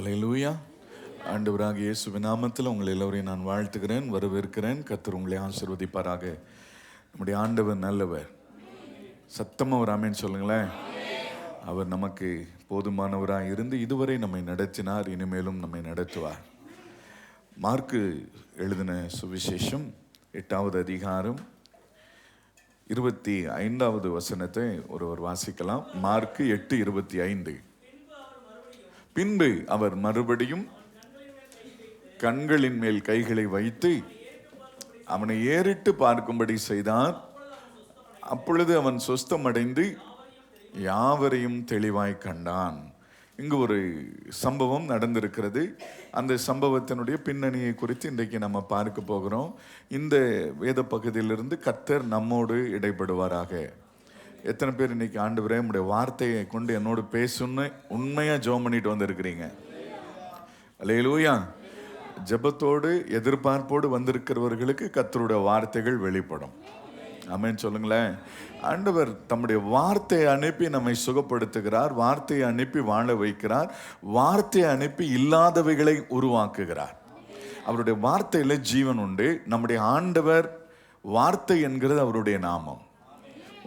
ஹல்லேலூயா. ஆண்டவராகிய இயேசுவின் நாமத்தில் உங்கள் எல்லோரையும் நான் வாழ்த்துகிறேன், வரவேற்கிறேன். கர்த்தர் உங்களை ஆசீர்வதிப்பாராக. நம்முடைய ஆண்டவர் நல்லவர். சத்தமாக ஒரு ஆமென் சொல்லுங்களேன். அவர் நமக்கு போதுமானவராக இருந்து இதுவரை நம்மை நடத்தினார், இனிமேலும் நம்மை நடத்துவார். மார்க்கு எழுதின சுவிசேஷம் 8வது அதிகாரம் 25வது வசனத்தை ஒருவர் வாசிக்கலாம். மார்க்கு 8:25. பின்பு அவர் மறுபடியும் கண்களின் மேல் கைகளை வைத்து அவனை ஏறிட்டு பார்க்கும்படி செய்தார். அப்பொழுது அவன் சொஸ்தமடைந்து யாவரையும் தெளிவாய் கண்டான். இங்கு ஒரு சம்பவம் நடந்திருக்கிறது. அந்த சம்பவத்தினுடைய பின்னணியை குறித்து இன்றைக்கு நம்ம பார்க்க போகிறோம். இந்த வேத பகுதியிலிருந்து கர்த்தர் நம்மோடு இடைப்படுவாராக. எத்தனை பேர் இன்னைக்கு ஆண்டவரே உம்முடைய வார்த்தையை கொண்டு என்னோடு பேசுன்னு உண்மையா ஜெபம் பண்ணிட்டு வந்திருக்கிறீங்க? அல்லேலூயா. ஜெபத்தோடு எதிர்பார்ப்போடு வந்திருக்கிறவர்களுக்கு கர்த்தருடைய வார்த்தைகள் வெளிப்படும். ஆமென் சொல்லுங்களேன். ஆண்டவர் தம்முடைய வார்த்தையை அனுப்பி நம்மை சுகப்படுத்துகிறார், வார்த்தையை அனுப்பி வாழ வைக்கிறார், வார்த்தையை அனுப்பி இல்லாதவைகளை உருவாக்குகிறார். அவருடைய வார்த்தையில ஜீவன் உண்டு. நம்முடைய ஆண்டவர் வார்த்தை என்கிறது அவருடைய நாமம்.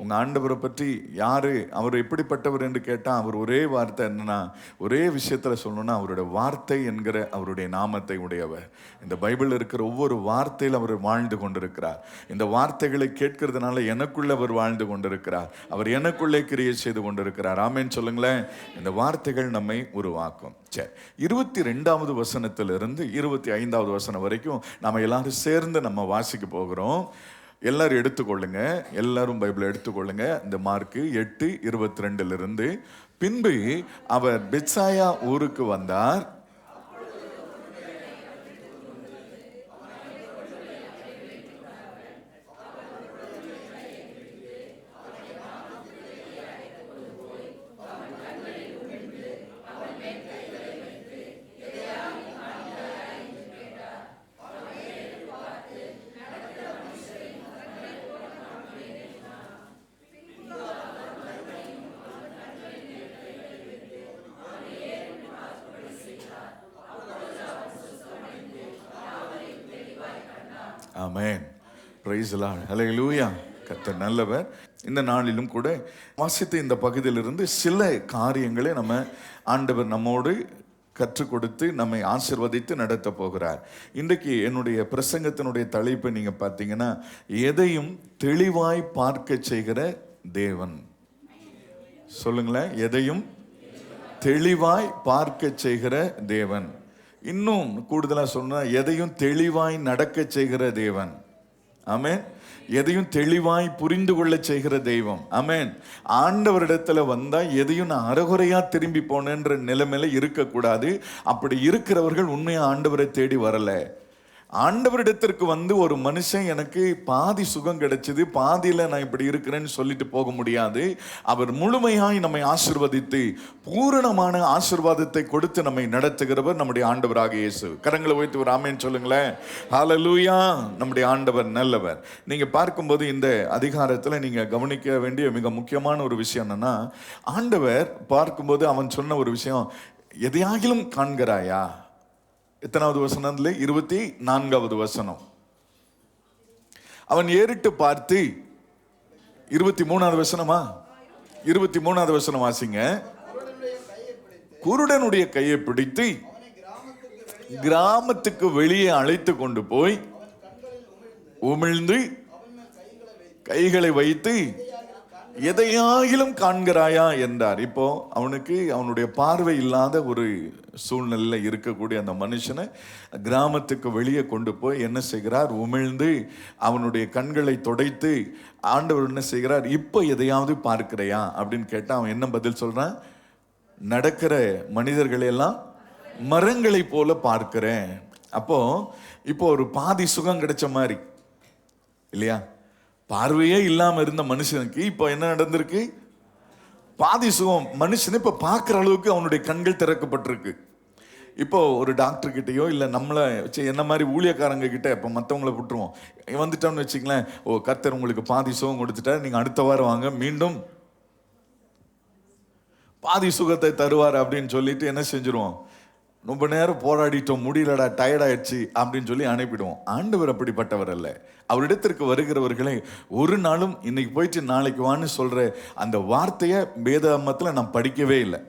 உங்கள் ஆண்டவரை பற்றி யார், அவர் எப்படிப்பட்டவர் என்று கேட்டால் அவர் ஒரே வார்த்தை என்னன்னா, ஒரே விஷயத்தில் சொல்லணும்னா அவருடைய வார்த்தை என்கிற அவருடைய நாமத்தை உடையவர். இந்த பைபிளில் இருக்கிற ஒவ்வொரு வார்த்தையில் அவர் வாழ்ந்து கொண்டிருக்கிறார். இந்த வார்த்தைகளை கேட்கறதுனால எனக்குள்ள அவர் வாழ்ந்து கொண்டிருக்கிறார். அவர் எனக்குள்ளே கிரியை செய்து கொண்டிருக்கிறார். ஆமென் சொல்லுங்களேன். இந்த வார்த்தைகள் நம்மை உருவாக்கும். சரி, 22வது வசனத்திலிருந்து 25வது வசனம் வரைக்கும் நாம் எல்லாரும் சேர்ந்து நம்ம வாசிக்க போகிறோம். எல்லாரும் எடுத்துக்கொள்ளுங்க, எல்லாரும் பைபிளை எடுத்துக்கொள்ளுங்க. இந்த மார்க்கு 8:22 பின்பு அவர் பெத்சாயா ஊருக்கு வந்தார். Amen. Praise the Lord. Hallelujah. கர்த்தர் நல்லவர். இந்த நாளிலும் கூட வாசித்த இந்த பகுதியிலிருந்து சில காரியங்களை நம்ம ஆண்டவர் நம்மோடு கற்றுக் கொடுத்து நம்மை ஆசீர்வதித்து நடத்த போகிறார். இன்றைக்கு என்னுடைய பிரசங்கத்தினுடைய தலைப்பை நீங்க பார்த்தீங்கன்னா, எதையும் தெளிவாய் பார்க்க செய்கிற தேவன். சொல்லுங்களேன். எதையும் தெளிவாய் பார்க்க செய்கிற தேவன். இன்னும் கூடுதலாக சொன்னா, எதையும் தெளிவாய் நடக்க செய்கிற தேவன். ஆமென். எதையும் தெளிவாய் புரிந்து கொள்ள செய்கிற தெய்வம். ஆமென். ஆண்டவரிடத்துல வந்தா எதையும் நான் அறகுறையா திரும்பி போனேன்ற நிலைமையில இருக்கக்கூடாது. அப்படி இருக்கிறவர்கள் உண்மையா ஆண்டவரை தேடி வரல. ஆண்டவரிடத்திற்கு வந்து ஒரு மனுஷன் எனக்கு பாதி சுகம் கிடைச்சது, பாதியில் நான் இப்படி இருக்கிறேன்னு சொல்லிட்டு போக முடியாது. அவர் முழுமையாய் நம்மை ஆசீர்வதித்து பூரணமான ஆசீர்வாதத்தை கொடுத்து நம்மை நடத்துகிறவர் நம்முடைய ஆண்டவராக இயேசு. கரங்களை உயர்த்தி ஒரு ஆமென் சொல்லுங்களேன். ஹல்லேலூயா. நம்முடைய ஆண்டவர் நல்லவர். நீங்க பார்க்கும்போது இந்த அதிகாரத்தில் நீங்க கவனிக்க வேண்டிய மிக முக்கியமான ஒரு விஷயம் என்னன்னா, ஆண்டவர் பார்க்கும்போது அவன் சொன்ன ஒரு விஷயம், எதையாகிலும் காண்கிறாயா? எத்தனாவது வசனத்துல? 24வது வசனம். அவன் ஏறிட்டு பார்த்து 23வது வசனமா? 23வது வசனம் வாசிங்க. குருடனுடைய கையை பிடித்து கிராமத்துக்கு வெளியே அழைத்து கொண்டு போய் உமிழ்ந்து கைகளை வைத்து எதையாகிலும் காண்கிறாயா என்றார். இப்போ அவனுக்கு அவனுடைய பார்வை இல்லாத ஒரு சூழ்நிலையில் இருக்கக்கூடிய அந்த மனுஷனை கிராமத்துக்கு வெளியே கொண்டு போய் என்ன செய்கிறார்? உமிழ்ந்து அவனுடைய கண்களை துடைத்து ஆண்டவர் என்ன செய்கிறார்? இப்போ எதையாவது பார்க்கிறையா அப்படின்னு கேட்டால் அவன் என்ன பதில் சொல்றான்? நடக்கிற மனிதர்களை எல்லாம் மரங்களை போல பார்க்கிறேன். இப்போ ஒரு பாதி சுகம் கிடைச்ச மாதிரி இல்லையா? பார்வையே இல்லாம இருந்த மனுஷனுக்கு இப்போ என்ன நடந்திருக்கு? பாதி சுகம். மனுஷன் இப்ப பார்க்கிற அளவுக்கு அவனுடைய கண்கள் திறக்கப்பட்டிருக்கு. இப்போ ஒரு டாக்டர் கிட்டயோ இல்லை நம்மளை என்ன மாதிரி ஊழியக்காரங்க கிட்ட இப்போ மற்றவங்களை விட்டுருவோம் வந்துட்டோம்னு வச்சுங்களேன், ஓ கர்த்தர் உங்களுக்கு பாதி சுகம் கொடுத்துட்டார், நீங்கள் அடுத்த வாரம் வாங்க மீண்டும் பாதி சுகத்தை தருவார் அப்படின்னு சொல்லிட்டு என்ன செஞ்சிருவோம்? ரொம்ப நேரம் போராடிட்டோம், முடியலடா, டயர்டாயிடுச்சு அப்படின்னு சொல்லி அனுப்பிடுவோம். ஆண்டவர் அப்படிப்பட்டவர் அல்ல. அவரிடத்திற்கு வருகிறவர்களை ஒரு நாளும் இன்னைக்கு போயிட்டு நாளைக்கு வான்னு சொல்ற அந்த வார்த்தையை வேதாகமத்தில் நான் படிக்கவே இல்லை.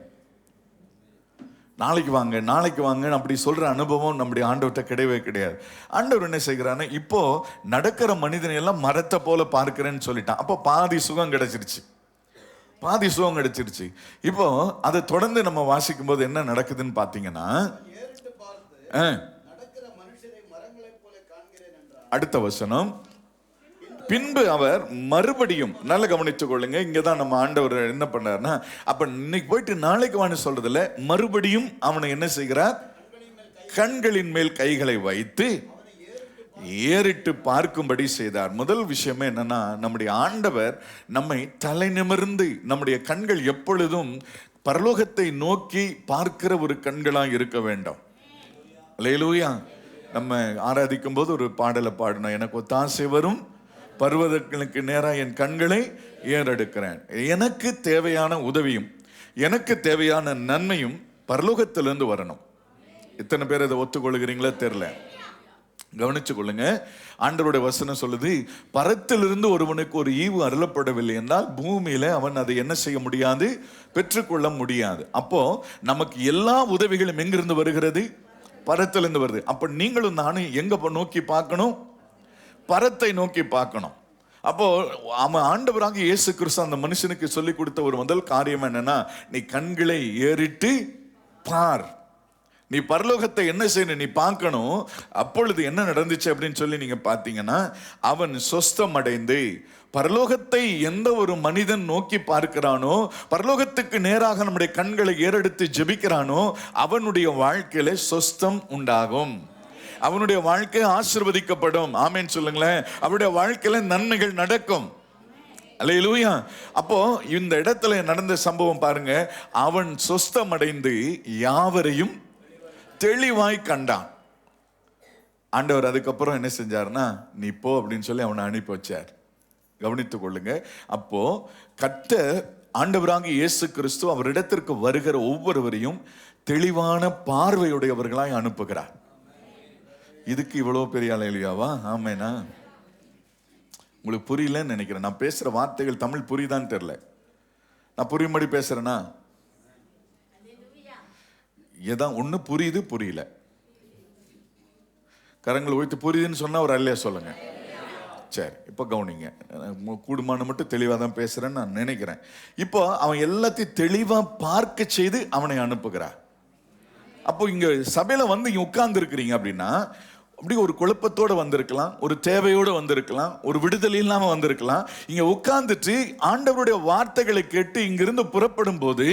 நாளைக்கு வாங்க நாளைக்கு வாங்கன்னு அப்படி சொல்ற அனுபவம் நம்முடைய ஆண்டவர்கிட்ட கிடையவே கிடையாது. ஆண்டவர் என்ன செய்கிறான்னு, இப்போ நடக்கிற மனிதனை எல்லாம் மரத்தை போல பார்க்கிறேன்னு சொல்லிட்டான். அப்போ பாதி சுகம் கிடைச்சிருச்சு, பாதி சுகம் கிடைச்சிருச்சு. இப்போ அதை தொடர்ந்து நம்ம வாசிக்கும் போது என்ன நடக்குதுன்னு பாத்தீங்கன்னா, அடுத்த வசனம், பின்பு அவர் மறுபடியும், நல்ல கவனித்துக் கொள்ளுங்க, இங்கதான் நம்ம ஆண்டவர் என்ன பண்ணார்னா, அப்ப இன்னைக்கு போயிட்டு நாளைக்கு வான்னு சொல்றதுல மறுபடியும் அவனை என்ன செய்கிறார், கண்களின் மேல் கைகளை வைத்து ஏறிட்டு பார்க்கும்படி செய்தார். முதல் விஷயமே என்னன்னா, நம்முடைய ஆண்டவர் நம்மை தலை நிமிர்ந்து, நம்முடைய கண்கள் எப்பொழுதும் பரலோகத்தை நோக்கி பார்க்கிற ஒரு கண்களாக இருக்க வேண்டும். அல்லேலூயா. நம்ம ஆராதிக்கும் போது ஒரு பாடலை பாடணும், எனக்கு ஒத்தாசை வரும் பர்வதங்களுக்கு நேராக என் கண்களை ஏறெடுக்கிறேன். எனக்கு தேவையான உதவியும் எனக்கு தேவையான நன்மையும் பரலோகத்திலிருந்து வரணும். இத்தனை பேர் அதை ஒத்துக்கொள்கிறீங்களா தெரியல, கவனிச்சு கொள்ளுங்க. ஆண்டவருடைய வசனம் சொல்லுது, பரத்திலிருந்து ஒருவனுக்கு ஒரு ஈவு அருளப்படவில்லை என்றால் பூமியில அவன் அதை என்ன செய்ய முடியாது, பெற்றுக்கொள்ள முடியாது. அப்போ நமக்கு எல்லா உதவிகளும் எங்கிருந்து வருகிறது, பரத்திலிருந்து வருது. அப்ப நீங்களும் நானும் எங்க நோக்கி பார்க்கணும், பரத்தை நோக்கி பார்க்கணும். அப்போ அவன் ஆண்டவராக இயேசு கிறிஸ்து அந்த மனுஷனுக்கு சொல்லி கொடுத்த ஒரு முதல் காரியம் என்னன்னா, நீ கண்களை ஏறிட்டு பார், நீ பரலோகத்தை என்ன செய்யணும், நீ பார்க்கணும். அப்பொழுது என்ன நடந்துச்சு அப்படின்னு சொல்லி நீங்க பார்த்தீங்கன்னா, அவன் சொஸ்தம் அடைந்து, பரலோகத்தை எந்த ஒரு மனிதன் நோக்கி பார்க்கிறானோ, பரலோகத்துக்கு நேராக நம்முடைய கண்களை ஏறெடுத்து ஜெபிக்கிறானோ, அவனுடைய வாழ்க்கையில சொஸ்தம் உண்டாகும், அவனுடைய வாழ்க்கை ஆசீர்வதிக்கப்படும். ஆமென் சொல்லுங்களேன். அவனுடைய வாழ்க்கையில நன்மைகள் நடக்கும். அல்லேலூயா. அப்போ இந்த இடத்துல நடந்த சம்பவம் பாருங்க, அவன் சொஸ்தம் அடைந்து யாவரையும் தெளிவாய் கண்டான். ஆண்டவர் அதுக்கப்புறம் என்ன செஞ்சார்னா, நீ போ அப்படின்னு சொல்லி அவனை அனுப்பி வச்சார். கவனித்துக் கொள்ளுங்க. அப்போ கர்த்தர் ஆண்டவராக இயேசு கிறிஸ்து அவரிடத்திற்கு வருகிற ஒவ்வொருவரையும் தெளிவான பார்வையுடையவர்களாய் அனுப்புகிறார். இதுக்கு இவ்வளவு பெரிய அல்லேலூயாவா? ஆமேனா? உங்களுக்கு புரியலன்னு நினைக்கிறேன். நான் பேசுற வார்த்தைகள் தமிழ் புரியுதான்னு தெரியல. நான் புரியும்படி பேசுறேன்னா, ஏதான் ஒண்ணு புரியுது புரியல, கரங்களை உயர்த்தி புரியுதுன்னு சொன்னா ஒரு அல்லையா சொல்லுங்க. சரி, இப்போ கவனிங்க. கூடுமான மட்டும் தெளிவாக தான் பேசுறேன்னு நான் நினைக்கிறேன். இப்போ அவன் எல்லாத்தையும் தெளிவா பார்க்க செய்து அவனை அனுப்புகிறார். அப்போ இங்க சபையில வந்து இங்க உட்கார்ந்து இருக்கிறீங்க அப்படின்னா, அப்படி ஒரு குழப்பத்தோட வந்திருக்கலாம், ஒரு தேவையோடு வந்திருக்கலாம், ஒரு விடுதலை இல்லாம வந்திருக்கலாம். இங்க உட்கார்ந்துட்டு ஆண்டவருடைய வார்த்தைகளை கேட்டு இங்கிருந்து புறப்படும் போது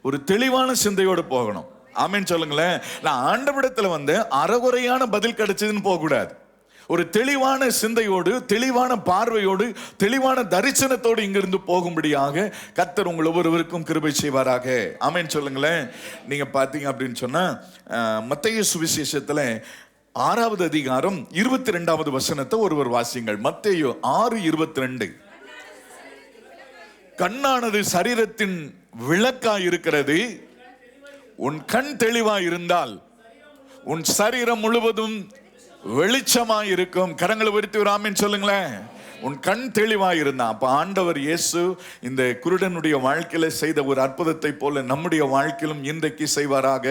ஒரு தெளிவான சிந்தையோடு போகணும். ஆமென் சொல்லுங்களேன். நான் ஆண்டவரிடத்துல வந்து அறகுறையான பதில் கிடைச்சதுன்னு போக கூடாது. ஒரு தெளிவான சிந்தையோடு, தெளிவான பார்வையோடு, தெளிவான தரிசனத்தோடு இங்கிருந்து போகும்படியாக கர்த்தர் உங்கள் ஒவ்வொருவருக்கும் கிருபை செய்வாராக. ஆமென் சொல்லுங்களேன். நீங்க பாத்தீங்க அப்படின்னு சொன்னா, மத்தேயு சுவிசேஷத்துல 6வது அதிகாரம் 22வது வசனத்தை ஒருவர் வாசிங்கள். மத்தேயு 6:22. கண்ணானது சரீரத்தின் விளக்காய் இருக்கிறது. உன் கண் தெளிவாய் இருந்தால் உன் சரீரம் முழுவதும் வெளிச்சமாய் இருக்கும். கரங்களை உயர்த்தி ஒரு ஆமென் சொல்லுங்களேன். உன் கண் தெளிவாய் இருந்தா, அப்ப ஆண்டவர் இயேசு இந்த குருடனுடைய வாழ்க்கையில செய்த ஒரு அற்புதத்தை போல நம்முடைய வாழ்க்கையிலும் இன்றைக்கு செய்வாராக.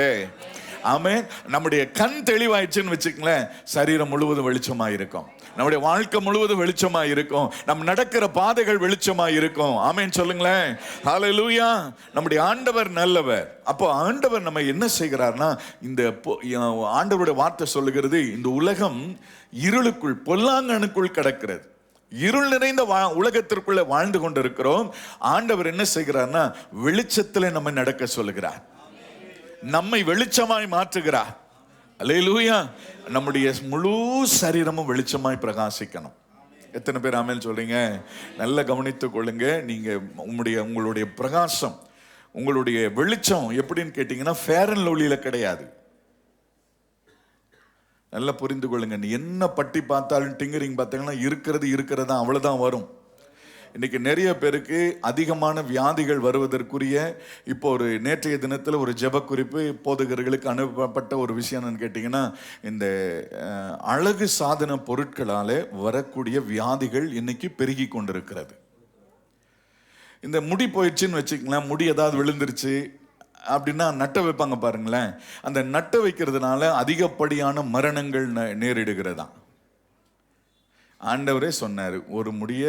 ஆமென். நம்முடைய கண் தெளிவாயிடுச்சுன்னு வச்சுக்கங்களேன், சரீரம் முழுவதும் வெளிச்சமாய் இருக்கும், நம்முடைய வாழ்க்கை முழுவதும் வெளிச்சமாய் இருக்கும், நம்ம நடக்கிற பாதைகள் வெளிச்சமாய் இருக்கும். ஆமென் சொல்லுங்களேன். ஹல்லேலூயா. நம்முடைய ஆண்டவர் நல்லவர். அப்போ ஆண்டவர் நம்ம என்ன செய்கிறார்னா, இந்த ஆண்டவருடைய வார்த்தை சொல்லுகிறது, இந்த உலகம் இருளுக்குள், பொல்லாங்கனுக்குள் கிடக்கிறது. இருள் நிறைந்த உலகத்திற்குள்ள வாழ்ந்து கொண்டிருக்கிறோம். ஆண்டவர் என்ன செய்கிறார்னா, வெளிச்சத்திலே நம்ம நடக்க சொல்லுகிறார், நம்மை வெளிச்சமாய் மாற்றுகிறார். அல்லேலூயா. நம்முடைய முழு சரீரமும் வெளிச்சமாய் பிரகாசிக்கணும். எத்தனை பேர் ஆமென் சொல்றீங்க? நல்லா கவனித்துக் கொள்ளுங்க. நீங்க உங்களுடைய பிரகாசம், உங்களுடைய வெளிச்சம் எப்படின்னு கேட்டீங்கன்னா, ஃபேர் அண்ட் லவ்லியில கிடையாது. நல்லா புரிந்து கொள்ளுங்க. நீ என்ன பட்டி பார்த்தாலும், டிங்கரிங் பார்த்தீங்கன்னா இருக்கிறதா அவ்வளவுதான் வரும். இன்னைக்கு நிறைய பேருக்கு அதிகமான வியாதிகள் வருவதற்குரிய இப்போ ஒரு நேற்றைய தினத்தில் ஒரு ஜெப குறிப்பு போதகர்களுக்கு அனுப்பப்பட்ட ஒரு விஷயம் என்னன்னு கேட்டிங்கன்னா, இந்த அழகு சாதன பொருட்களாலே வரக்கூடிய வியாதிகள் இன்னைக்கு பெருகி கொண்டிருக்கிறது. இந்த முடி போயிடுச்சுன்னு வச்சுக்கலாம், முடி ஏதாவது விழுந்துருச்சு அப்படின்னா நட்ட வைப்பாங்க பாருங்களேன், அந்த நட்ட வைக்கிறதுனால அதிகப்படியான மரணங்கள் நேரிடுகிறதா. ஆண்டவரே சொன்னார், ஒரு முடிய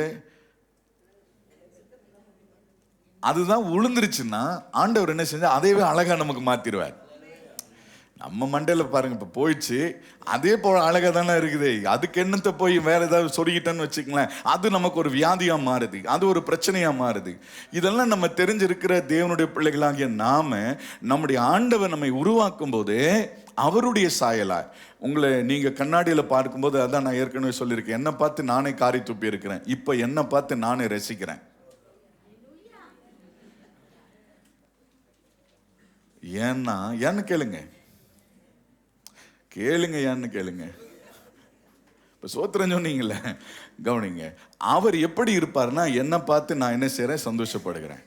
அதுதான் விழுந்துருச்சுன்னா ஆண்டவர் என்ன செஞ்சா அதையவே அழகா நமக்கு மாத்திடுவார். நம்ம மண்டையில் பாருங்க, இப்போ போயிடுச்சு, அதே போல அழகாக தானே இருக்குது. அதுக்கு என்னத்தை போய் வேற ஏதாவது சொருகிட்டேன்னு வச்சுக்கலாம், அது நமக்கு ஒரு வியாதியாக மாறுது, அது ஒரு பிரச்சனையாக மாறுது. இதெல்லாம் நம்ம தெரிஞ்சிருக்கிற தேவனுடைய பிள்ளைகளாகிய நாம நம்முடைய ஆண்டவர் நம்மை உருவாக்கும் போது அவருடைய சாயலா உங்களை நீங்க கண்ணாடியில் பார்க்கும்போது, அதான் நான் ஏற்கனவே சொல்லியிருக்கேன், என்னை பார்த்து நானே காரி துப்பி இருக்கிறேன், இப்போ என்னை பார்த்து நானே ரசிக்கிறேன். ஏன்னா ஏன்னு கேளுங்க, ஏன்னு கேளுங்க. இப்போ சோத்திரம் சொன்னீங்கல்ல, கவனிங்க. அவர் எப்படி இருப்பார்னா, என்னை பார்த்து நான் என்ன செய்கிறேன், சந்தோஷப்படுகிறேன்.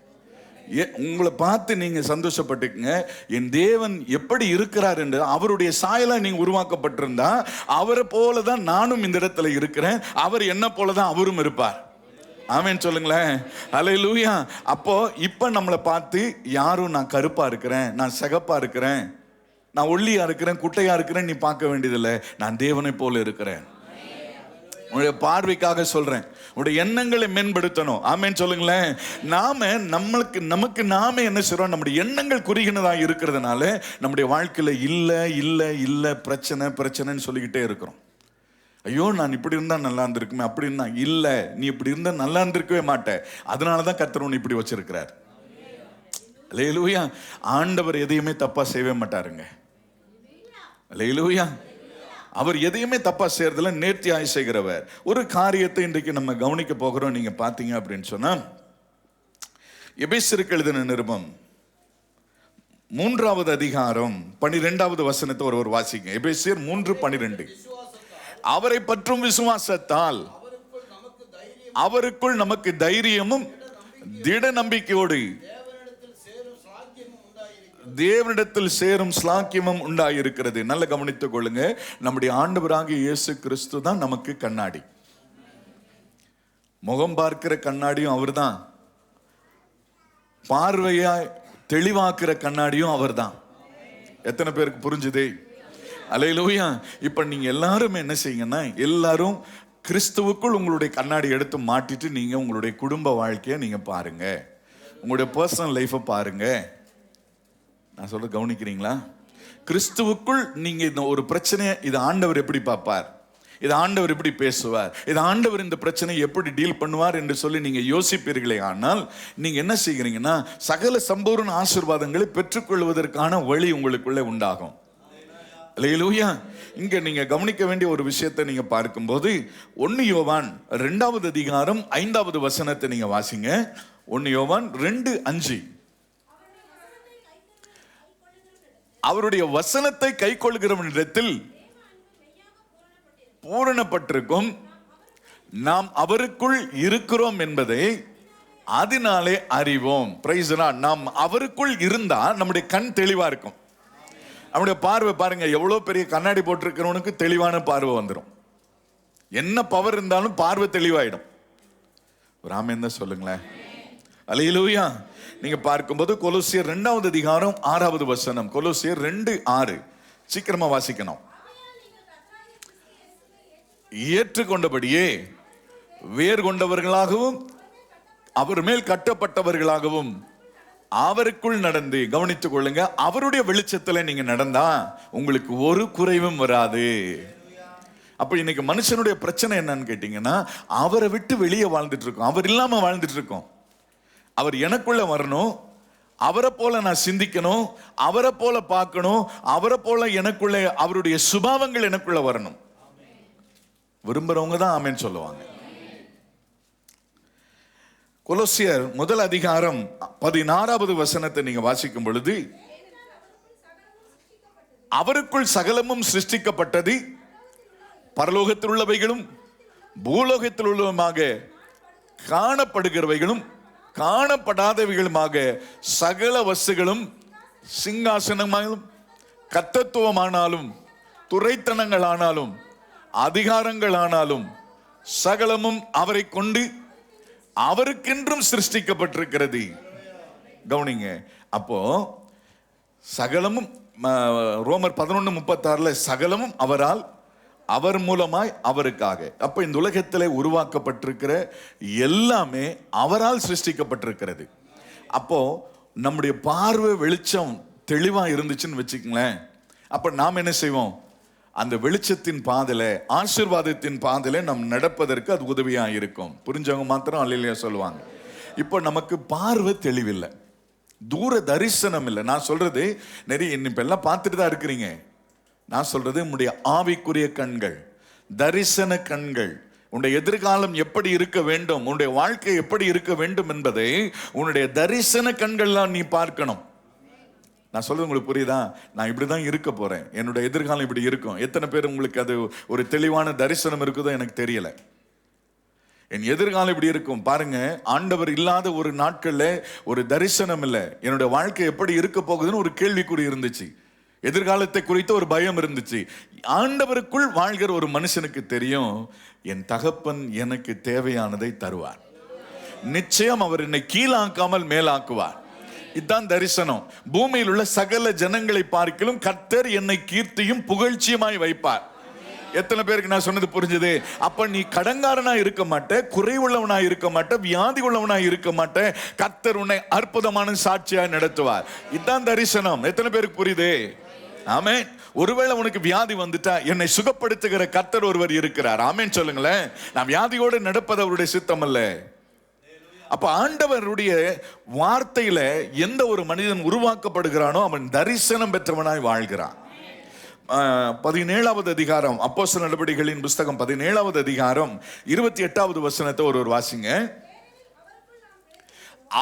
உங்களை பார்த்து நீங்க சந்தோஷப்பட்டுக்குங்க. என் தேவன் எப்படி இருக்கிறார் என்று அவருடைய சாயலா நீங்க உருவாக்கப்பட்டிருந்தா அவரை போலதான் நானும் இந்த இடத்துல இருக்கிறேன், அவர் என்ன போலதான் அவரும் இருப்பார். ஆமென் சொல்லுங்களேன். அல்லேலூயா. அப்போ இப்ப நம்மளை பார்த்து யாரும் நான் கருப்பா இருக்கிறேன், நான் சிகப்பா இருக்கிறேன், நான் ஒல்லியா இருக்கிறேன், குட்டையா இருக்கிறேன் நீ பார்க்க வேண்டியதில்லை. நான் தேவனை போல இருக்கிறேன். உங்களுடைய பார்வைக்காக சொல்றேன், உங்களுடைய எண்ணங்களை மேம்படுத்தணும். ஆமென் சொல்லுங்களேன். நமக்கு நாம என்ன செய்றோம், நம்முடைய எண்ணங்கள் குறுகினதாக இருக்கிறதுனால நம்முடைய வாழ்க்கையில இல்ல இல்ல இல்ல பிரச்சனை பிரச்சனைன்னு சொல்லிக்கிட்டே இருக்கிறோம். ஐயோ நான் இப்படி இருந்தா நல்லா இருந்திருக்குமே, அப்படி இருந்தா இல்ல, நீ இப்படி இருந்தா நல்லா இருந்திருக்கவே மாட்டேன். அதனாலதான் கர்த்தர் உன்னை இப்படி வச்சிருக்கிறார். அல்லேலூயா. ஆண்டவர் எதையுமே தப்பா செய்யவே மாட்டாருங்க. அல்லேலூயா. அவர் எதையுமே தப்பா செய்யறதுல நேர்த்தியாய் செய்கிறவர். ஒரு காரியத்தை இன்றைக்கு நம்ம கவனிக்க போகிறோம். நீங்க பாத்தீங்க அப்படின்னு சொன்னா, எபேசியருக்கு எழுதின நிருபம் 3வது அதிகாரம் 12வது வசனத்தை ஒருவர் வாசிங்க. எபேசியர் 3:12. அவரை பற்றும் விசுவாசத்தால் அவருக்குள் நமக்கு தைரியமும் திட நம்பிக்கையோடு தேவனிடத்தில் சேரும் ஸ்லாக்கியமும் உண்டாயிருக்கிறது. நல்ல கவனித்துக் கொள்ளுங்க. நம்முடைய ஆண்டவராகிய இயேசு கிறிஸ்து தான் நமக்கு கண்ணாடி. முகம் பார்க்கிற கண்ணாடியும் அவர்தான், பார்வையா தெளிவாக்குற கண்ணாடியும் அவர்தான். எத்தனை பேருக்கு புரிஞ்சுதே? அல்லேலூயா. இப்ப நீங்க எல்லாரும் என்ன செய்யுங்கன்னா, எல்லாரும் கிறிஸ்துவுக்குள் உங்களுடைய கண்ணாடி எடுத்து மாட்டிட்டு நீங்க உங்களுடைய குடும்ப வாழ்க்கையை நீங்க பாருங்க, உங்களுடைய பர்சனல் லைஃபை பாருங்க. நான் சொல்ற கவனிக்கிறீங்களா? கிறிஸ்துவுக்குள் நீங்க இந்த ஒரு பிரச்சனையை, இது ஆண்டவர் எப்படி பார்ப்பார், இது ஆண்டவர் எப்படி பேசுவார், இது ஆண்டவர் இந்த பிரச்சனையை எப்படி டீல் பண்ணுவார் என்று சொல்லி நீங்க யோசிப்பீர்களே. ஆனால் நீங்க என்ன செய்கிறீங்கன்னா, சகல சம்பூர்ண ஆசீர்வாதங்களை பெற்றுக்கொள்வதற்கான வழி உங்களுக்குள்ளே உண்டாகும். அல்லேலூயா. இங்க நீங்க கவனிக்க வேண்டிய ஒரு விஷயத்தை நீங்க பார்க்கும்போது, 1 யோவான் 2வது அதிகாரம் 5வது வசனத்தை நீங்க வாசிங்க. 1 யோவான் 2:5. அவருடைய வசனத்தை கை கொள்கிறவனிடத்தில் பூரணப்பட்டிருக்கும், நாம் அவருக்குள் இருக்கிறோம் என்பதை அதனாலே அறிவோம். Price the Lord. நாம் அவருக்குள் இருந்தா நம்முடைய கண் தெளிவா இருக்கும். நம்முடைய பார்வை பாருங்க, எவ்வளவு பெரிய கண்ணாடி போட்டிருக்கிறவனுக்கு தெளிவான பார்வை வந்துடும். என்ன பவர் இருந்தாலும் பார்வை தெளிவாயிடும். ஒரு ஆமென் தான் சொல்லுங்களேன். அல்லேலூயா. நீங்க பார்க்கும்போது கொலோசியர் 2வது அதிகாரம் 6வது வசனம். கொலோசியர் 2:6. சீக்கிரமா வாசிக்கணும். ஏற்றுக்கொண்டபடியே வேர் கொண்டவர்களாகவும் அவர் மேல் கட்டப்பட்டவர்களாகவும் அவருக்குள் நடந்து, கவனித்துக் கொள்ளுங்க, அவருடைய வெளிச்சத்துல நீங்க நடந்தா உங்களுக்கு ஒரு குறைவும் வராது. அப்ப இன்னைக்கு மனுஷனுடைய பிரச்சனை என்னன்னு கேட்டீங்கன்னா, அவரை விட்டு வெளியே வாழ்ந்துட்டு இருக்கோம், அவர் இல்லாம வாழ்ந்துட்டு இருக்கோம். அவர் எனக்குள்ள வரணும், அவரை போல நான் சிந்திக்கணும், அவரை போல பார்க்கணும், அவரை போல எனக்குள்ள அவருடைய சுபாவங்கள் எனக்குள்ள வரணும். விரும்புறவங்க தான் ஆமென் சொல்லுவாங்க. கொலோசியர் 1 அதிகாரம் 16வது வசனத்தை நீங்க வாசிக்கும் பொழுது, அவருக்குள் சகலமும் சிருஷ்டிக்கப்பட்டது, பரலோகத்தில் உள்ளவைகளும் பூலோகத்தில் உள்ளவமாக காணப்படுகிறவைகளும் காணப்படாதவைகளுமாக சகல வஸ்துகளும், சிங்காசனமானாலும் கர்த்தத்துவமானாலும் துரைத்தனங்களானாலும் அதிகாரங்களானாலும் சகலமும் அவரை கொண்டு அவருக்கென்றும் சிருஷ்டிக்கப்பட்டிருக்கிறது. கவனிங்க, அப்போ சகலமும் ரோமர் 11:36 சகலமும் அவரால், அவர் மூலமாய், அவருக்காக. அப்ப இந்த உலகத்தில் உருவாக்கப்பட்டிருக்கிற எல்லாமே அவரால் சிருஷ்டிக்கப்பட்டிருக்கிறது. அப்போ நம்முடைய பார்வை வெளிச்சம் தெளிவா இருந்துச்சுன்னு வச்சுக்கங்களேன், அப்ப நாம் என்ன செய்வோம்? அந்த வெளிச்சத்தின் பாதையில, ஆசீர்வாதத்தின் பாதையில நாம் நடப்பதற்கு அது உதவியா இருக்கும். புரிஞ்சவங்க மாத்திரம் அல்லேலூயா சொல்லுவாங்க. இப்போ நமக்கு பார்வை தெளிவில்லை, தூர தரிசனம் இல்லை. நான் சொல்றது நிறைய இப்ப எல்லாம் பார்த்துட்டு தான் இருக்கிறீங்க. நான் சொல்றது உன்னுடைய ஆவிக்குரிய கண்கள், தரிசன கண்கள், உன்னுடைய எதிர்காலம் எப்படி இருக்க வேண்டும், உன்னுடைய வாழ்க்கை எப்படி இருக்க வேண்டும் என்பதை உன்னுடைய தரிசன கண்கள்லாம் நீ பார்க்கணும். நான் சொல்றது உங்களுக்கு புரியுதா? நான் இப்படிதான் இருக்க போறேன், என்னுடைய எதிர்காலம் இப்படி இருக்கும். எத்தனை பேர் உங்களுக்கு அது ஒரு தெளிவான தரிசனம் இருக்குதோ எனக்கு தெரியல. என் எதிர்காலம் இப்படி இருக்கும் பாருங்க. ஆண்டவர் இல்லாத ஒரு நாட்கள்ல ஒரு தரிசனம் இல்லை. என்னுடைய வாழ்க்கை எப்படி இருக்க போகுதுன்னு ஒரு கேள்விக்குறி இருந்துச்சு. எதிர்காலத்தை குறித்த ஒரு பயம் இருந்துச்சு. ஆண்டவருக்குள் வாழ்கிற ஒரு மனுஷனுக்கு தெரியும், என் தகப்பன் எனக்கு தேவையானதை தருவார், நிச்சயம் அவர் என்னை கீழாக்காமல் மேலாக்குவார். இதுதான் தரிசனம். பூமியில் உள்ள சகல ஜனங்களை பார்க்கிலும் கர்த்தர் என்னை கீர்த்தியும் புகழ்ச்சியுமாய் வைப்பார். எத்தனை பேருக்கு நான் சொன்னது புரிஞ்சது? அப்ப நீ கடங்காரனா இருக்க மாட்ட, குறைவுள்ளவனா இருக்க மாட்ட, வியாதி உள்ளவனா இருக்க மாட்ட. கர்த்தர் உன்னை அற்புதமான சாட்சியாய் நடத்துவார். இதுதான் தரிசனம். எத்தனை பேருக்கு புரியுது? ஆமென். ஒருவேளை உனக்கு வியாதி வந்துட்டா என்னை சுகப்படுத்துகிற கர்த்தர் ஒருவர் இருக்கிறார். ஆமென் சொல்லுங்களேன். நான் வியாதியோடு நடப்பது அவருடைய சித்தம் அல்ல. அப்ப ஆண்டவருடைய வார்த்தையில எந்த ஒரு மனிதன் உருவாக்கப்படுகிறானோ அவன் தரிசனம் பெற்றவனாய் வாழ்கிறான். 17வது அதிகாரம், அப்போஸ்தலர் நடபடிகளின் புஸ்தகம் 17வது அதிகாரம் 28வது வசனத்தை ஒருவர் வாசிங்க.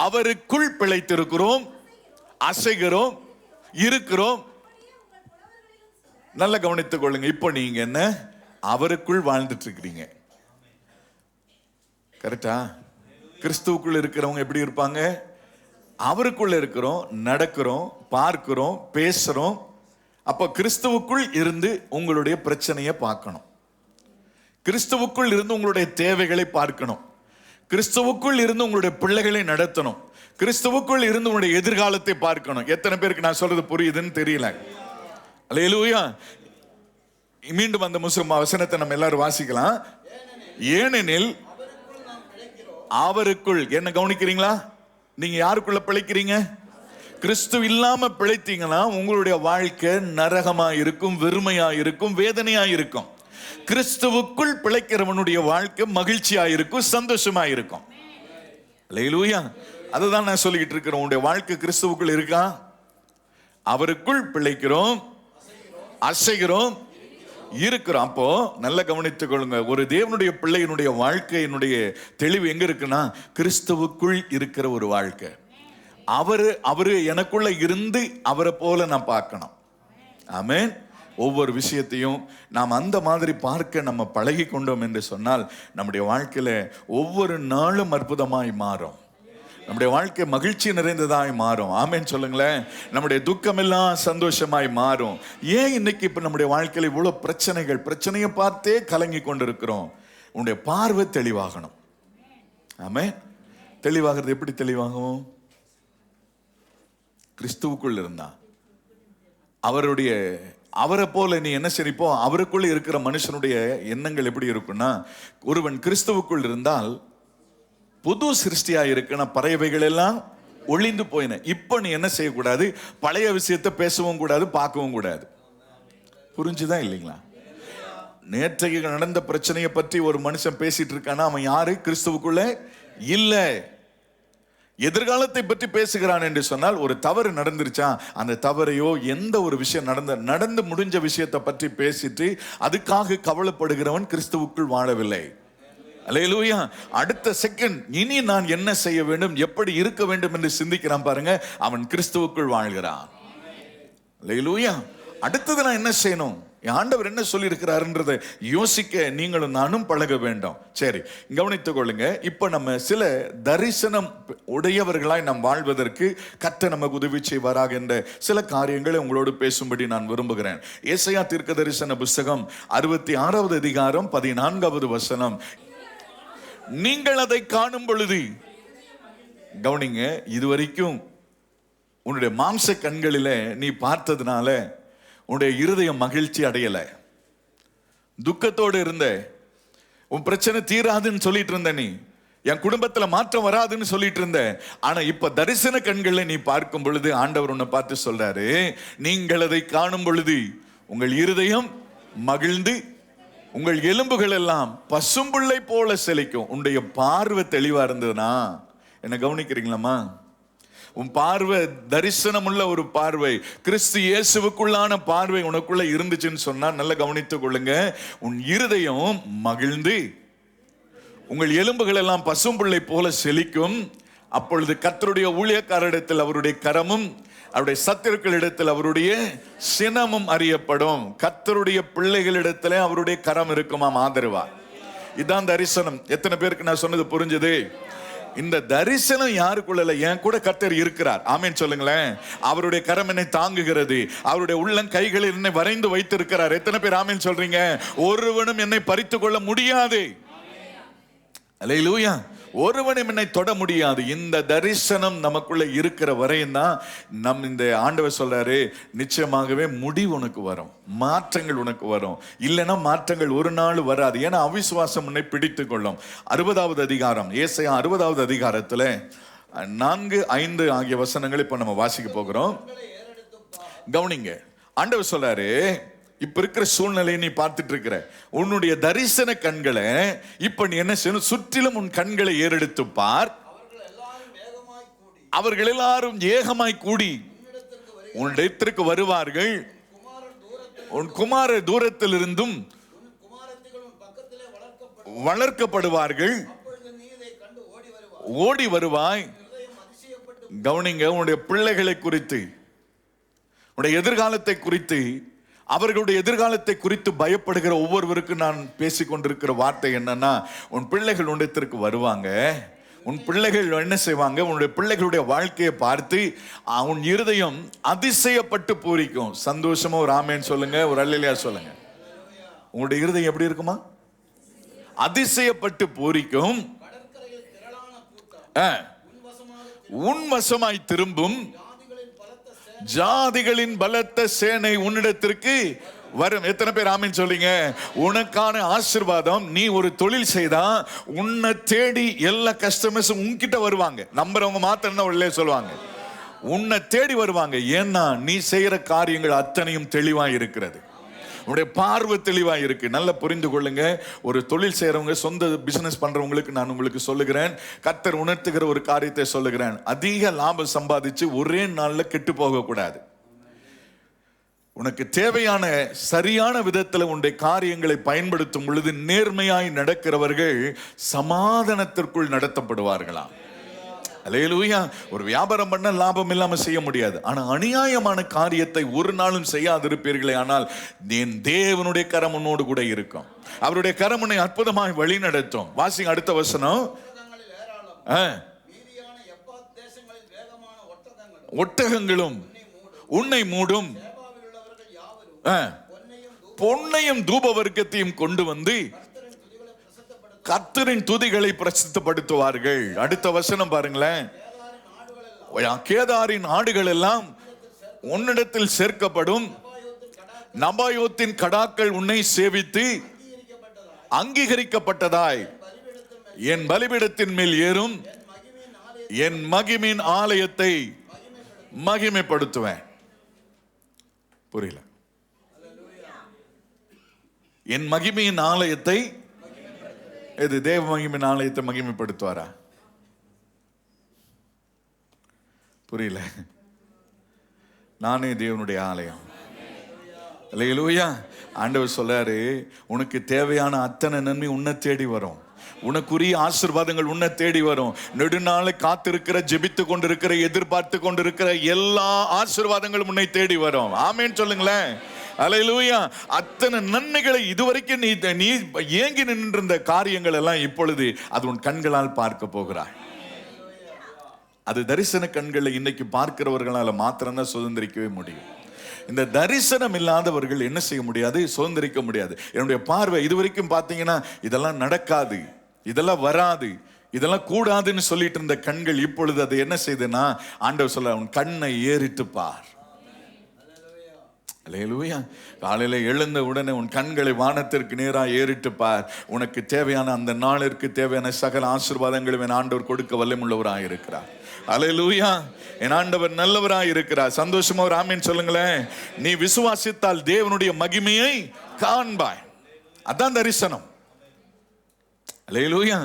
அவருக்குள் பிழைத்திருக்கிறோம், அசைகிறோம், இருக்கிறோம். நல்ல கவனித்துக் கொள்ளுங்க. இப்போ நீங்க என்ன அவருக்குள் வாழ்ந்துட்டு இருக்கிறீங்க. கரெக்டா? கிறிஸ்துவுக்குள் இருக்கிறவங்க எப்படி இருப்பாங்க? அவருக்குள்ள இருக்கிறோம், நடக்கிறோம், பார்க்கிறோம், பேசுறோம். அப்ப கிறிஸ்துவுக்குள் இருந்து உங்களுடைய பிரச்சனையை பார்க்கணும், கிறிஸ்துவுக்குள் இருந்து உங்களுடைய தேவைகளை பார்க்கணும், கிறிஸ்துவுக்குள் இருந்து உங்களுடைய பிள்ளைகளை நடத்தணும், கிறிஸ்துவுக்குள் இருந்து உங்களுடைய எதிர்காலத்தை பார்க்கணும். எத்தனை பேருக்கு நான் சொல்றது புரியுதுன்னு தெரியல. அல்லேலூயா. மீண்டும் அந்த வசனத்தை நம்ம எல்லாரும் வாசிக்கலாம். ஏனெனில் அவருக்குள், என்ன கவனிக்கிறீங்களா? நீங்க யாருக்குள்ள பிழைக்கிறீங்க? கிறிஸ்து இல்லாம பிழைத்தீங்கன்னா உங்களுடைய வாழ்க்கை நரகமா இருக்கும், வெறுமையா இருக்கும், வேதனையா இருக்கும். கிறிஸ்துவுக்குள் பிழைக்கிறவனுடைய வாழ்க்கை மகிழ்ச்சியா இருக்கும், சந்தோஷமா இருக்கும். அல்லேலூயா. அதுதான் நான் சொல்லிக்கிட்டு இருக்கிறேன். உங்களுடைய வாழ்க்கை கிறிஸ்துவுக்குள் இருக்கா? அவருக்குள் பிழைக்கிறோம், அசைகிறோம், இருக்கிறோம். அப்போ நல்ல கவனித்துக் கொள்ளுங்க. ஒரு தேவனுடைய பிள்ளையினுடைய வாழ்க்கையினுடைய தெளிவு எங்க இருக்குன்னா, கிறிஸ்துவுக்குள் இருக்கிற ஒரு வாழ்க்கை. அவரு எனக்குள்ள இருந்து அவரை போல நான் பார்க்கணும். ஆமென். ஒவ்வொரு விஷயத்தையும் நாம் அந்த மாதிரி பார்க்க நம்ம பழகி கொண்டோம் என்று சொன்னால் நம்முடைய வாழ்க்கையில ஒவ்வொரு நாளும் அற்புதமாய் மாறும். நம்முடைய வாழ்க்கை மகிழ்ச்சி நிறைந்ததாய் மாறும். ஆமென் சொல்லுங்களேன். நம்முடைய துக்கம் எல்லாம் சந்தோஷமாய் மாறும். ஏன் இன்னைக்கு இப்ப நம்முடைய வாழ்க்கையில இவ்வளவு பிரச்சனையை பார்த்தே கலங்கி கொண்டிருக்கிறோம்? உன்னுடைய பார்வை தெளிவாகணும். ஆமென். தெளிவாகிறது எப்படி தெளிவாகும்? கிறிஸ்துவுக்குள் இருந்தா அவரை போல நீ என்ன செய்ப்போ, அவருக்குள்ள இருக்கிற மனுஷனுடைய எண்ணங்கள் எப்படி இருக்குன்னா, ஒருவன் கிறிஸ்துவுக்குள் இருந்தால் புது சிருஷ்டியா இருக்குன்னா பழையவைகள் எல்லாம் ஒளிந்து போயின. இப்ப நீ என்ன செய்யக்கூடாது? பழைய விஷயத்தை பேசவும் கூடாது, பார்க்கவும் கூடாது. புரிஞ்சுதான் இல்லைங்களா? நேற்றைக்கு நடந்த பிரச்சனையை பற்றி ஒரு மனுஷன் பேசிட்டு இருக்கானா, அவன் யாரு? கிறிஸ்துவுக்குள்ள இல்ல. எதிர்காலத்தை பற்றி பேசுகிறான் என்று சொன்னால், ஒரு தவறு நடந்துருச்சா, அந்த தவறையோ எந்த ஒரு விஷயம் நடந்து முடிஞ்ச விஷயத்தை பற்றி பேசிட்டு அதுக்காக கவலைப்படுகிறவன் கிறிஸ்துவுக்குள் வாழவில்லை. அல்லேலூயா. அடுத்த செகண்ட் இனி நான் என்ன செய்ய வேண்டும், எப்படி இருக்க வேண்டும் என்று சிந்திக்கிறான் பாருங்க, அவன் கிறிஸ்துவுக்குள் வாழ்கிறான். அல்லேலூயா. அடுத்தது நான் என்ன செய்யணும், ஆண்டவர் என்ன சொல்லி இருக்கிறாருன்றதை யோசிக்க நீங்களும் நானும் பழக வேண்டும். சரி, கவனித்துக் கொள்ளுங்க. இப்ப நம்ம சில தரிசனம் உடையவர்களாய் நாம் வாழ்வதற்கு கர்த்தர் நமக்கு உதவி செய்வாராக என்ற சில காரியங்களை உங்களோடு பேசும்படி நான் விரும்புகிறேன். ஏசாயா தீர்க்க தரிசன புஸ்தகம் 66வது அதிகாரம் 14வது வசனம். நீங்கள் அதை காணும் பொழுது, கவனிங்க, இதுவரைக்கும் உன்னுடைய மாம்ச கண்களில நீ பார்த்ததுனால உன்னுடைய இருதயம் மகிழ்ச்சி அடையல, துக்கத்தோடு இருந்த, உன் பிரச்சனை தீராதுன்னு சொல்லிட்டு இருந்த, நீ என் குடும்பத்துல மாற்றம் வராதுன்னு சொல்லிட்டு இருந்த. ஆனா இப்ப தரிசன கண்களை நீ பார்க்கும் பொழுது ஆண்டவர் உன்னை பார்த்து சொல்றாரு, நீங்கள் அதை காணும் பொழுது உங்கள் இருதயம் மகிழ்ந்து உங்கள் எலும்புகள் எல்லாம் பசும்புள்ளை போல செழிக்கும். உன்னுடைய பார்வை தெளிவா இருந்ததுன்னா, என்ன கவனிக்கிறீங்களாமா? உன் பார்வை தரிசனம் உள்ள ஒரு பார்வை, கிறிஸ்து இயேசுவுக்குள்ளான பார்வை உனக்குள்ள இருந்துச்சுன்னு சொன்னா நல்லா கவனித்துக் கொள்ளுங்க. உன் இருதயம் மகிழ்ந்து உங்கள் எலும்புகள் எல்லாம் பசும்புள்ளை போல செழிக்கும். அப்பொழுது கர்த்தருடைய ஊழியக்காரரிடத்தில் அவருடைய கரமும் அவருடைய சத்துருக்களிடத்தில் அவருடைய சினமும் அறியப்படும். கர்த்தருடைய பிள்ளைகளிடத்துல அவருடைய கரம் இருக்குமாம், ஆதரவா. இதான் தரிசனம். எத்தனை பேருக்கு நான் சொன்னது புரிஞ்சது? இந்த தரிசனம் யாருக்குள்ள? என் கூட கர்த்தர் இருக்கிறார். ஆமென் சொல்லுங்களேன். அவருடைய கரம் என்னை தாங்குகிறது, அவருடைய உள்ளம் கைகளில் என்னை வரைந்து வைத்திருக்கிறார். எத்தனை பேர் ஆமென் சொல்றீங்க? ஒருவனும் என்னை பறித்து கொள்ள முடியாது. அல்லேலூயா. ஒருவனும் என்னை தொட முடியாது. இந்த தரிசனம் நமக்குள்ள இருக்கிற வரையும் தான் நம் இந்த ஆண்டவர் சொல்றாரு, நிச்சயமாகவே முடிவு உனக்கு வரும், மாற்றங்கள் உனக்கு வரும். இல்லைன்னா மாற்றங்கள் ஒரு நாள் வராது. ஏன்னா அவிசுவாசம் உன்னை பிடித்து கொள்ளும். 60வது அதிகாரம், ஏசாயா 60வது அதிகாரத்துல 4, 5 ஆகிய வசனங்களை இப்ப நம்ம வாசிக்க போகிறோம். கவனிங்க, ஆண்டவர் சொல்றாரு, இப்ப இருக்கிற சூழ்நிலையை நீ பார்த்துட்டு இருக்கிற உன்னுடைய தரிசன கண்களை இப்ப நீ என்ன செய்யணும்? சுற்றிலும் உன் கண்களை ஏறெடுத்து பார். அவர்கள் எல்லாரும் ஏகமாய் கூடி உன்னிடத்திற்கு வருவார்கள். உன் குமாரர் தூரத்தில் இருந்தும் வளர்க்கப்படுவார்கள். ஓடி வருவாய். கவனிங்க, உன்னுடைய பிள்ளைகளை குறித்து, உன்னுடைய எதிர்காலத்தை குறித்து, அவர்களுடைய எதிர்காலத்தை குறித்து பயப்படுகிற ஒவ்வொருவருக்கும் நான் பேசிக்கொண்டிருக்கிற வார்த்தை என்னன்னா, உன் பிள்ளைகள் உன்னிடத்திற்கு வருவாங்க. உன் பிள்ளைகள் என்ன செய்வாங்க? உன்னுடைய பிள்ளைகளுடைய வாழ்க்கையை பார்த்து உன் இருதயம் அதிசயப்பட்டு பூரிக்கும். சந்தோஷமா ஒரு ஆமேன்னு சொல்லுங்க, ஒரு அல்லேலூயா சொல்லுங்க. உங்களுடைய இருதயம் எப்படி இருக்குமா? அதிசயப்பட்டு பூரிக்கும். உன் வசமாய் திரும்பும். ஜாதிகளின் பலத்த சேனை உன்னிடத்திற்கு வரும். எத்தனை பேர் ஆமீன் சொல்றீங்க? உனக்கான ஆசீர்வாதம், நீ ஒரு தொழில் செய்தா உன்னை தேடி எல்லா கஸ்டமர்ஸும் உன்கிட்ட வருவாங்க. நம்புறவங்க மாத்திரம் தான் உள்ளே சொல்லுவாங்க, உன்னை தேடி வருவாங்க. ஏன்னா நீ செய்யற காரியங்கள் அத்தனையும் தெளிவா இருக்கிறது. உன்னுடைய பார்வை தெளிவா இருக்கு. நல்லா புரிந்து கொள்ளுங்க. ஒரு தொழில் செய்யறவங்க, சொந்த பிசினஸ் பண்றவங்களுக்கு நான் உங்களுக்கு சொல்லுகிறேன், கர்த்தர் உணர்த்துகிற ஒரு காரியத்தை சொல்லுகிறேன். அதிக லாபம் சம்பாதிச்சு ஒரே நாள்ல கெட்டு போக கூடாது. உனக்கு தேவையான சரியான விதத்தில் உன்னுடைய காரியங்களை பயன்படுத்தும் பொழுது நேர்மையாய் நடக்கிறவர்கள் சமாதானத்திற்குள் நடத்தப்படுவார்களாம். அல்லேலூயா. ஒரு வியாபாரம் பண்ண லாபம் இல்லாம செய்ய முடியாது. ஆனா அநியாயமான காரியத்தை ஒரு நாளும் செய்யாதிருப்பீர்களே, ஆனால் என் தேவனுடைய கரம் உன்னோடு கூட இருக்கும். அவருடைய கரம் உன்னை அற்புதமாய் வழி நடத்தும். வாசிங்க அடுத்த வசனம். ஒட்டகங்களும் உன்னை மூடும். பொன்னையும் தூப வர்க்கத்தையும் கொண்டு வந்து கர்த்தரின் துதிகளை பிரசித்தப்படுத்துவார்கள். அடுத்த வசனம் பாருங்களேன். கேதாரின் ஆடுகள் எல்லாம் உன்னிடத்தில் சேர்க்கப்படும். நபாயோத்தின் கடாக்கள் உன்னை சேவித்து அங்கீகரிக்கப்பட்டதாய் என் பலிபீடத்தின் மேல் ஏறும். என் மகிமையின் ஆலயத்தை மகிமைப்படுத்துவேன். புரியல? என் மகிமையின் ஆலயத்தை, இது தேவ மகிமையின் ஆலயத்தை மகிமைப்படுத்துவாரா? புரியல? நானே தேவனுடைய ஆலயம். அல்லேலூயா. ஆண்டவர் சொல்றாரு, உனக்கு தேவையான அத்தனை நன்மை உன்னை தேடி வரும். உனக்குரிய ஆசீர்வாதங்கள் உன்னை தேடி வரும். நெடுநாளை காத்திருக்கிற, ஜெபித்து கொண்டிருக்கிற, எதிர்பார்த்து கொண்டிருக்கிற எல்லா ஆசீர்வாதங்களும் உன்னை தேடி வரும். ஆமேன் சொல்லுங்களேன். அல்லேலூயா. அத்தனை நன்மைகளை இதுவரைக்கும் நீ ஏங்கி நின்றிருந்த காரியங்கள் எல்லாம் இப்பொழுது அது உன் கண்களால் பார்க்க போகிறாய். அது தரிசன கண்களை இன்னைக்கு பார்க்கிறவர்களால மாத்திரம்தான் சுதந்திரிக்கவே முடியும். இந்த தரிசனம் இல்லாதவர்கள் என்ன செய்ய முடியாது? சுதந்திரிக்க முடியாது. என்னுடைய பார்வை இதுவரைக்கும் பார்த்தீங்கன்னா இதெல்லாம் நடக்காது, இதெல்லாம் வராது, இதெல்லாம் கூடாதுன்னு சொல்லிட்டு இருந்த கண்கள் இப்பொழுது அது என்ன செய்யுதுன்னா, ஆண்டவர் சொல்ல, உன் கண்ணை ஏறிட்டு பார். அல்லேலூயா. காலையில எழுந்த உடனே உன் கண்களை வானத்திற்கு நேராக ஏறிட்டு பார். உனக்கு தேவையான அந்த நாளிற்கு தேவையான சகல ஆசீர்வாதங்களும் என் ஆண்டவர் கொடுக்க வல்லமுள்ளவராக இருக்கிறார். அல்லேலூயா. என் ஆண்டவர் நல்லவராக இருக்கிறார். சந்தோஷமா ஒரு ஆமீன் சொல்லுங்களேன். நீ விசுவாசித்தால் தேவனுடைய மகிமையை காண்பாய். அதான் தரிசனம். அல்லேலூயா.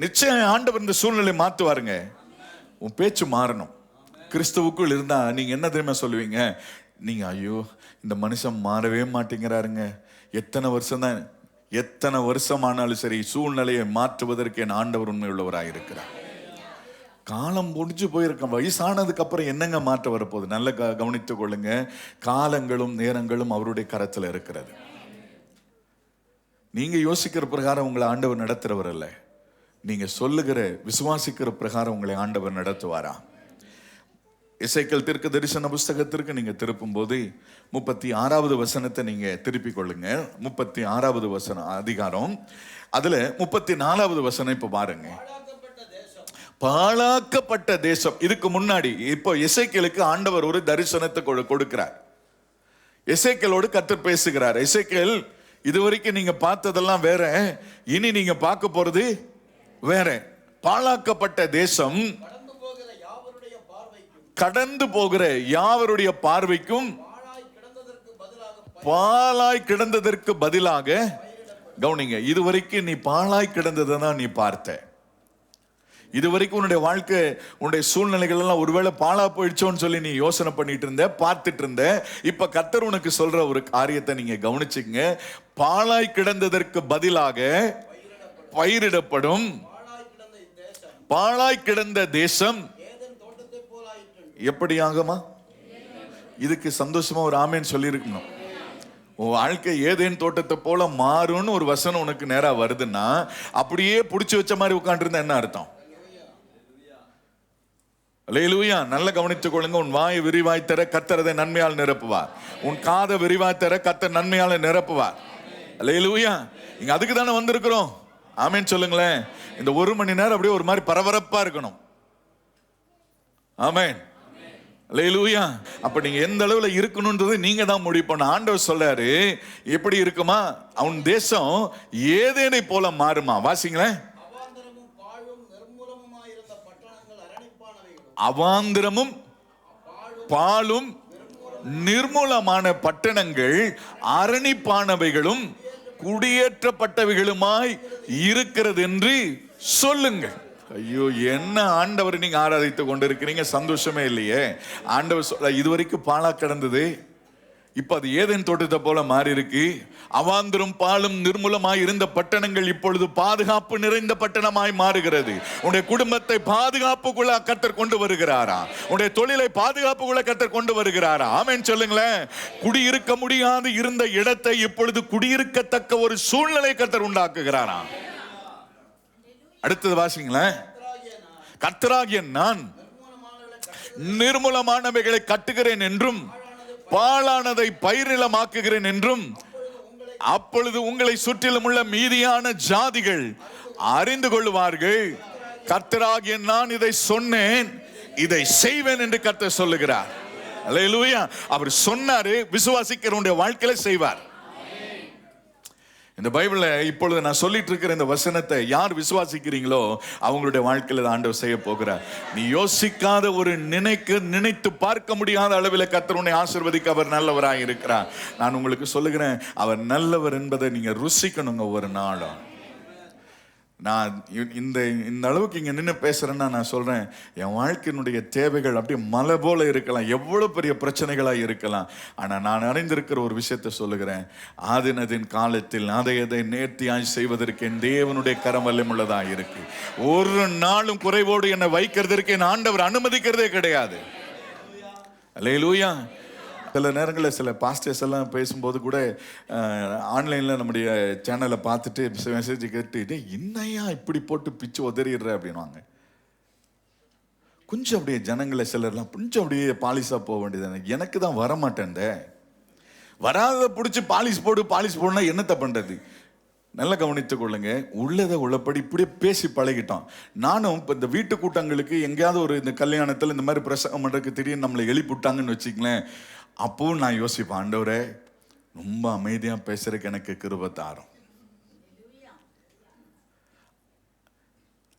நிச்சயம் ஆண்டவர் இந்த சூழ்நிலை மாத்துவாருங்க. உன் பேச்சு மாறணும். கிறிஸ்துவுக்குள் இருந்தா நீங்க என்ன தெரியுமா சொல்லுவீங்க? நீங்க ஐயோ இந்த மனுஷன் மாறவே மாட்டேங்கிறாருங்க, எத்தனை வருஷம் ஆனாலும் சரி சூழ்நிலையை மாற்றுவதற்கு என் ஆண்டவர் உண்மை உள்ளவராக இருக்கிறார். காலம் முடிஞ்சு போயிருக்க, வயசானதுக்கு அப்புறம் என்னங்க மாற்ற வரப்போகுது? நல்ல கவனித்துக் கொள்ளுங்க. காலங்களும் நேரங்களும் அவருடைய கரத்தில் இருக்கிறது. நீங்க யோசிக்கிற பிரகாரம் உங்களை ஆண்டவர் நடத்துறவர் அல்ல. நீங்க சொல்லுகிற விசுவாசிக்கிற பிரகாரம் உங்களை ஆண்டவர் நடத்துவாரா? எசேக்கியேல் தீர்க்க தரிசன புஸ்தகத்திற்கு நீங்க திருப்பும் போது 36வது வசனத்தை நீங்க திருப்பிக் கொள்ளுங்க. 36வது வசனம் அதிகாரம், அதுல 34வது வசனம் இப்ப பாருங்க. பாழாக்கப்பட்ட தேசம். இதுக்கு முன்னாடி இப்போ எசேக்கியேலுக்கு ஆண்டவர் ஒரு தரிசனத்தை கொடுக்கிறார். எசேக்கியேலோடு கர்த்தர் பேசுகிறார். எசேக்கியேல், இதுவரைக்கும் நீங்க பார்த்ததெல்லாம் வேற, இனி நீங்க பார்க்க போறது வேற. பாழாக்கப்பட்ட தேசம், கடந்து போகிற யாவருடைய பார்வைக்கும் பாழாய் கிடந்ததற்கு பதிலாக, கவனிங்க, இதுவரைக்கும் நீ பாழாய் கிடந்ததை தான் நீ பார்த்த. இதுவரைக்கும் உன்னுடைய வாழ்க்கை, உன்னுடைய சூழ்நிலைகள் எல்லாம் ஒருவேளை பாழா போயிடுச்சோன்னு சொல்லி நீ யோசனை பண்ணிட்டு இருந்த, பார்த்துட்டு இருந்த. இப்ப கர்த்தர் உனக்கு சொல்ற ஒரு காரியத்தை நீங்க கவனிச்சுங்க. பாழாய் கிடந்ததற்கு பதிலாக பயிரிடப்படும். பாழாய் கிடந்த தேசம் எப்படி ஆகுமா? இதுக்கு சந்தோஷமா ஒரு ஆமேன் சொல்லி இருக்கணும். உன் வாழ்க்கை ஏதேன் தோட்டத்தை போல மாறும்னு ஒரு வசனம் உனக்கு நேரா வருதுன்னா, அப்படியே புடிச்சு வச்ச மாதிரி உட்கார்ந்து இருந்தா என்ன அர்த்தம்? அல்லேலூயா. நல்ல கவனித்துக் கொள்ளுங்க. உன் வாயை விரிவாய் தர கர்த்தர் அதை நன்மையால் நிரப்புவார். உன் காதை விரிவாய் தர கர்த்தர் நன்மையால நிரப்புவார். அல்லேலூயா. இங்க அதுக்கு தானே வந்திருக்கிறோம். ஆமேன் சொல்லுங்களேன். இந்த 1 மணி நேரம் அப்படியே ஒரு மாதிரி பரபரப்பா இருக்கணும். ஆமேன். அல்லேலூயா. அப்ப நீங்க எந்த அளவுல இருக்கணும்ன்றது நீங்க தான் முடிவு பண்ண. ஆண்டவர் சொல்றாரு, எப்படி இருக்குமா? அவன் தேசம் ஏதேனை போல மாறுமா. வாசிங்களேன். அவாந்திரமும் பாலும் நிர்மூலமான பட்டணங்கள் அரணிப்பானவைகளும் குடியேற்றப்பட்டவைகளுமாய் இருக்கிறது என்று சொல்லுங்கள். ஐயோ, என்ன ஆண்டவர் நீங்க ஆராதித்து கொண்டிருக்கிறீங்க? சந்தோஷமே இல்லையே. ஆண்டவர் சொல்ல, இதுவரைக்கும் பாழா கிடந்தது, இப்ப அது ஏதேன் தோட்டத்தை போல மாறி இருக்கு. அவாந்திரம் பாலும் நிர்மூலமாய் இருந்த பட்டணங்கள் இப்பொழுது பாதுகாப்பு நிறைந்த பட்டணமாய் மாறுகிறது. உன்னுடைய குடும்பத்தை பாதுகாப்புக்குள்ள கர்த்தர் கொண்டு வருகிறாரா? உன்னுடைய தொழிலை பாதுகாப்புக்குள்ள கர்த்தர் கொண்டு வருகிறாரா? ஆமென் சொல்லுங்களேன். குடியிருக்க முடியாது இருந்த இடத்தை இப்பொழுது குடியிருக்கத்தக்க ஒரு சூழ்நிலை கர்த்தர் உண்டாக்குகிறாரா? அடுத்தது வாசிங்களேன். கர்த்தராகிய நான் நிர்மூலமானவைகளை கட்டுகிறேன் என்றும் பாழானதை பயிரிலமாக்குகிறேன் என்றும் அப்பொழுது உங்களை சுற்றிலும் உள்ள மீதியான ஜாதிகள் அறிந்து கொள்வார்கள். கர்த்தராகிய நான் இதை சொன்னேன், இதை செய்வேன் என்று கர்த்தர் சொல்லுகிறார். அல்லேலூயா. அவர் சொன்னாரு, விசுவாசிக்கிறவனுடைய வாழ்க்கையில செய்வார். இந்த பைபிள்ல இப்பொழுது நான் சொல்லிட்டு இருக்கிற இந்த வசனத்தை யார் விசுவாசிக்கிறீங்களோ அவங்களுடைய வாழ்க்கையில ஆண்டவர் செய்ய போகிறார். நீ யோசிக்காத ஒரு நினைத்து பார்க்க முடியாத அளவில் கர்த்தர் உன்னை ஆசீர்வதிக்க அவர் நல்லவராக இருக்கிறார். நான் உங்களுக்கு சொல்லுகிறேன், அவர் நல்லவர் என்பதை நீங்க ருசிக்கணுங்க ஒவ்வொரு நாளும். நான் இந்த அளவுக்கு இங்க நின்று பேசுறேன்னா நான் சொல்றேன், என் வாழ்க்கையினுடைய தேவைகள் அப்படியே மலை போல இருக்கலாம், எவ்வளவு பெரிய பிரச்சனைகளா இருக்கலாம். ஆனா நான் அறிந்திருக்கிற ஒரு விஷயத்தை சொல்லுகிறேன், ஆதினதின் காலத்தில் அதை நேர்த்தியாய் செய்வதற்கு என் தேவனுடைய கரம் வல்லமுள்ளதா இருக்கு. ஒரு நாளும் குறைவோடு என்னை வைக்கிறதற்கு என் ஆண்டவர் அனுமதிக்கிறதே கிடையாது. அல்லேலூயா. சில நேரங்களில் சில பாஸ்டர்ஸ் எல்லாம் பேசும்போது கூட ஆன்லைனில் நம்முடைய சேனலை பார்த்துட்டு மெசேஜ் கேட்டு என்னையா இப்படி போட்டு பிச்சு உதறிடுற அப்படின்வாங்க. கொஞ்சம் அப்படியே ஜனங்களை சிலர்லாம் கொஞ்சம் அப்படியே பாலிஷாக போக வேண்டியது. எனக்கு தான் வரமாட்டேன், வராத பிடிச்சி பாலிஷ் போடுனா என்னத்தை பண்ணுறது? நல்லா கவனித்துக் கொள்ளுங்க. உள்ளதை உள்ளபடி இப்படியே பேசி பழகிட்டோம். நானும் இப்போ இந்த வீட்டு கூட்டங்களுக்கு எங்கேயாவது ஒரு இந்த கல்யாணத்தில் இந்த மாதிரி பிரசங்கம் பண்ணுறதுக்கு திடீர்னு நம்மளை எழுப்பிவிட்டாங்கன்னு வச்சுக்கலேன், அப்பவும் நான் யோசிப்பேன், ஆண்டவரே ரொம்ப அமைதியாக பேசுறதுக்கு எனக்கு கிருபை தாரும்.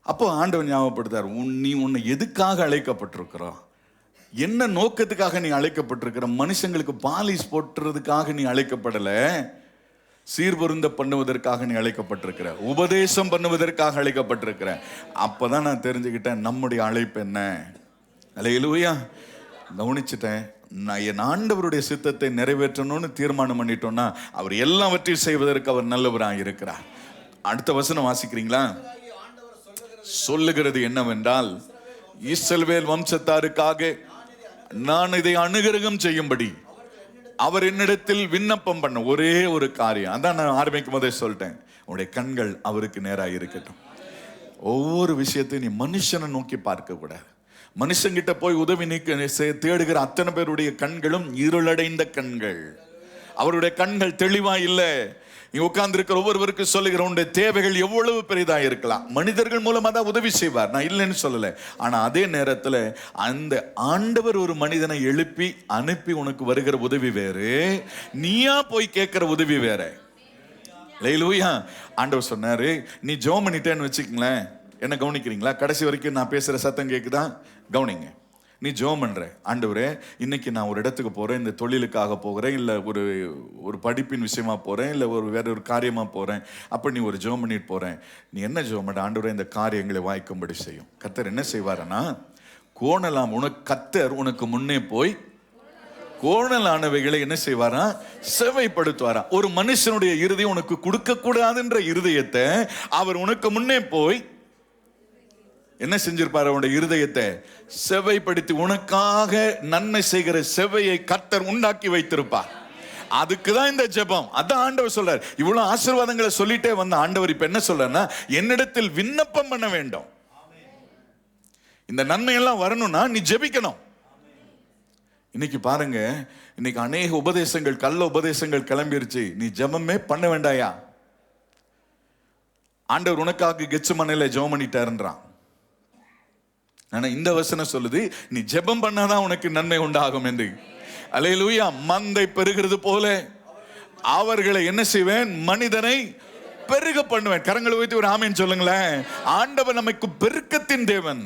அப்போ ஆண்டவன் ஞாபகப்படுத்தார், நீ உன்னை எதுக்காக அழைக்கப்பட்டிருக்கிறோம், என்ன நோக்கத்துக்காக நீ அழைக்கப்பட்டிருக்கிற? மனுஷங்களுக்கு பாலிஷ் போட்டுறதுக்காக நீ அழைக்கப்படலை, சீர்பொருந்த பண்ணுவதற்காக நீ அழைக்கப்பட்டிருக்கிற, உபதேசம் பண்ணுவதற்காக அழைக்கப்பட்டிருக்கிற. அப்பதான் நான் தெரிஞ்சுக்கிட்டேன் நம்முடைய அழைப்பு என்ன. அல்லேலூயா. கவனிச்சுட்டேன். நான் என் ஆண்டவருடைய சித்தத்தை நிறைவேற்றணும்னு தீர்மானம் பண்ணிட்டோம்னா அவர் எல்லாவற்றையும் செய்வதற்கு அவர் நல்லவராக இருக்கிறார். அடுத்த வசனம் வாசிக்கிறீங்களா? சொல்லுகிறது என்னவென்றால், இஸ்ரவேல் வம்சத்தாருக்காக நான் இதை அனுகிரகம் செய்யும்படி அவர் என்னிடத்தில் விண்ணப்பம் பண்ண ஒரே ஒரு காரியம். அதான் நான் ஆரம்பிக்கும் போதே சொல்லிட்டேன், உன்னுடைய கண்கள் அவருக்கு நேராக இருக்கட்டும். ஒவ்வொரு விஷயத்தையும் நீ மனுஷனை நோக்கி பார்க்க கூடாது. மனுஷங்கிட்ட போய் உதவி தேடுகிற அத்தனை பேருடைய கண்களும் இருளடைந்த கண்கள். அவருடைய கண்கள் தெளிவா இல்லை. நீ உட்கார்ந்து இருக்கிற ஒவ்வொருவருக்கு சொல்லுகிற உன்னுடைய தேவைகள் எவ்வளவு பெரிதாக இருக்கலாம். மனிதர்கள் மூலமா தான் உதவி செய்வார், நான் இல்லைன்னு சொல்லலை. ஆனா அதே நேரத்தில் அந்த ஆண்டவர் ஒரு மனிதனை எழுப்பி அனுப்பி உனக்கு வருகிற உதவி வேறு, நீயா போய் கேட்கிற உதவி வேற. அல்லேலூயா. ஆண்டவர் சொன்னாரு, நீ ஜெபம் பண்ணிட்டேன்னு வச்சுக்கங்களேன். என்ன கவனிக்கிறீங்களா? கடைசி வரைக்கும் நான் பேசுற சத்தம் கேக்குதா? கவனிங்க. நீ ஜெபம் பண்ற, ஆண்டவரே இன்னைக்கு நான் ஒரு இடத்துக்கு போறேன், இந்த தொழிலுக்காக போகிறேன், இல்லை ஒரு படிப்பின் விஷயமா போறேன், இல்லை வேற ஒரு காரியமா போறேன். அப்ப நீ ஒரு ஜெபம் பண்ணிட்டு போறேன். நீ என்ன ஜெபம் பண்ண? ஆண்டவரே இந்த காரியங்களை வாய்க்கும்படி செய்யும். கர்த்தர் என்ன செய்வாருன்னா, கோணலாம் கர்த்தர் உனக்கு முன்னே போய் கோணலானவைகளை என்ன செய்வாரா? செவைப்படுத்துவாரா. ஒரு மனுஷனுடைய இருதயம் உனக்கு கொடுக்க கூடாதுன்ற இருதயத்தை அவர் உனக்கு முன்னே போய் என்ன செஞ்சிருப்பார்? அவனுடைய இருதயத்தை செவைப்படுத்தி உனக்காக நன்மை செய்கிற செவையை கர்த்தர் உண்டாக்கி வைத்திருப்பார். அதுக்குதான் இந்த ஜெபம். அதான் ஆண்டவர் சொல்றார். இவ்வளவு ஆசீர்வாதங்களை சொல்லிட்டே வந்த ஆண்டவர் இப்ப என்ன சொல்றாருன்னா, என்னிடத்தில் விண்ணப்பம் பண்ண வேண்டும். இந்த நன்மை எல்லாம் வரணும்னா நீ ஜெபிக்கணும். இன்னைக்கு பாருங்க, இன்னைக்கு அநேக உபதேசங்கள், கள்ள உபதேசங்கள் கிளம்பிருச்சு. நீ ஜெபமே பண்ண வேண்டாயா? ஆண்டவர் உனக்காக கெத்செமனேல ஜெபம் பண்ணிட்டாருன்றான். ஆனா இந்த வசனம் சொல்லுது, நீ ஜெபம் பண்ணாதான் உனக்கு நன்மை உண்டாகும் என்று. அல்லேலூயா. மந்தை பெருகிறது போல அவர்களை என்ன செய்வேன்? மனிதனை பெருக பண்ணுவேன். கரங்களை வைத்து ஒரு ஆமேன் சொல்லுங்களேன். ஆண்டவர் நமக்கு பெருக்கத்தின் தேவன்.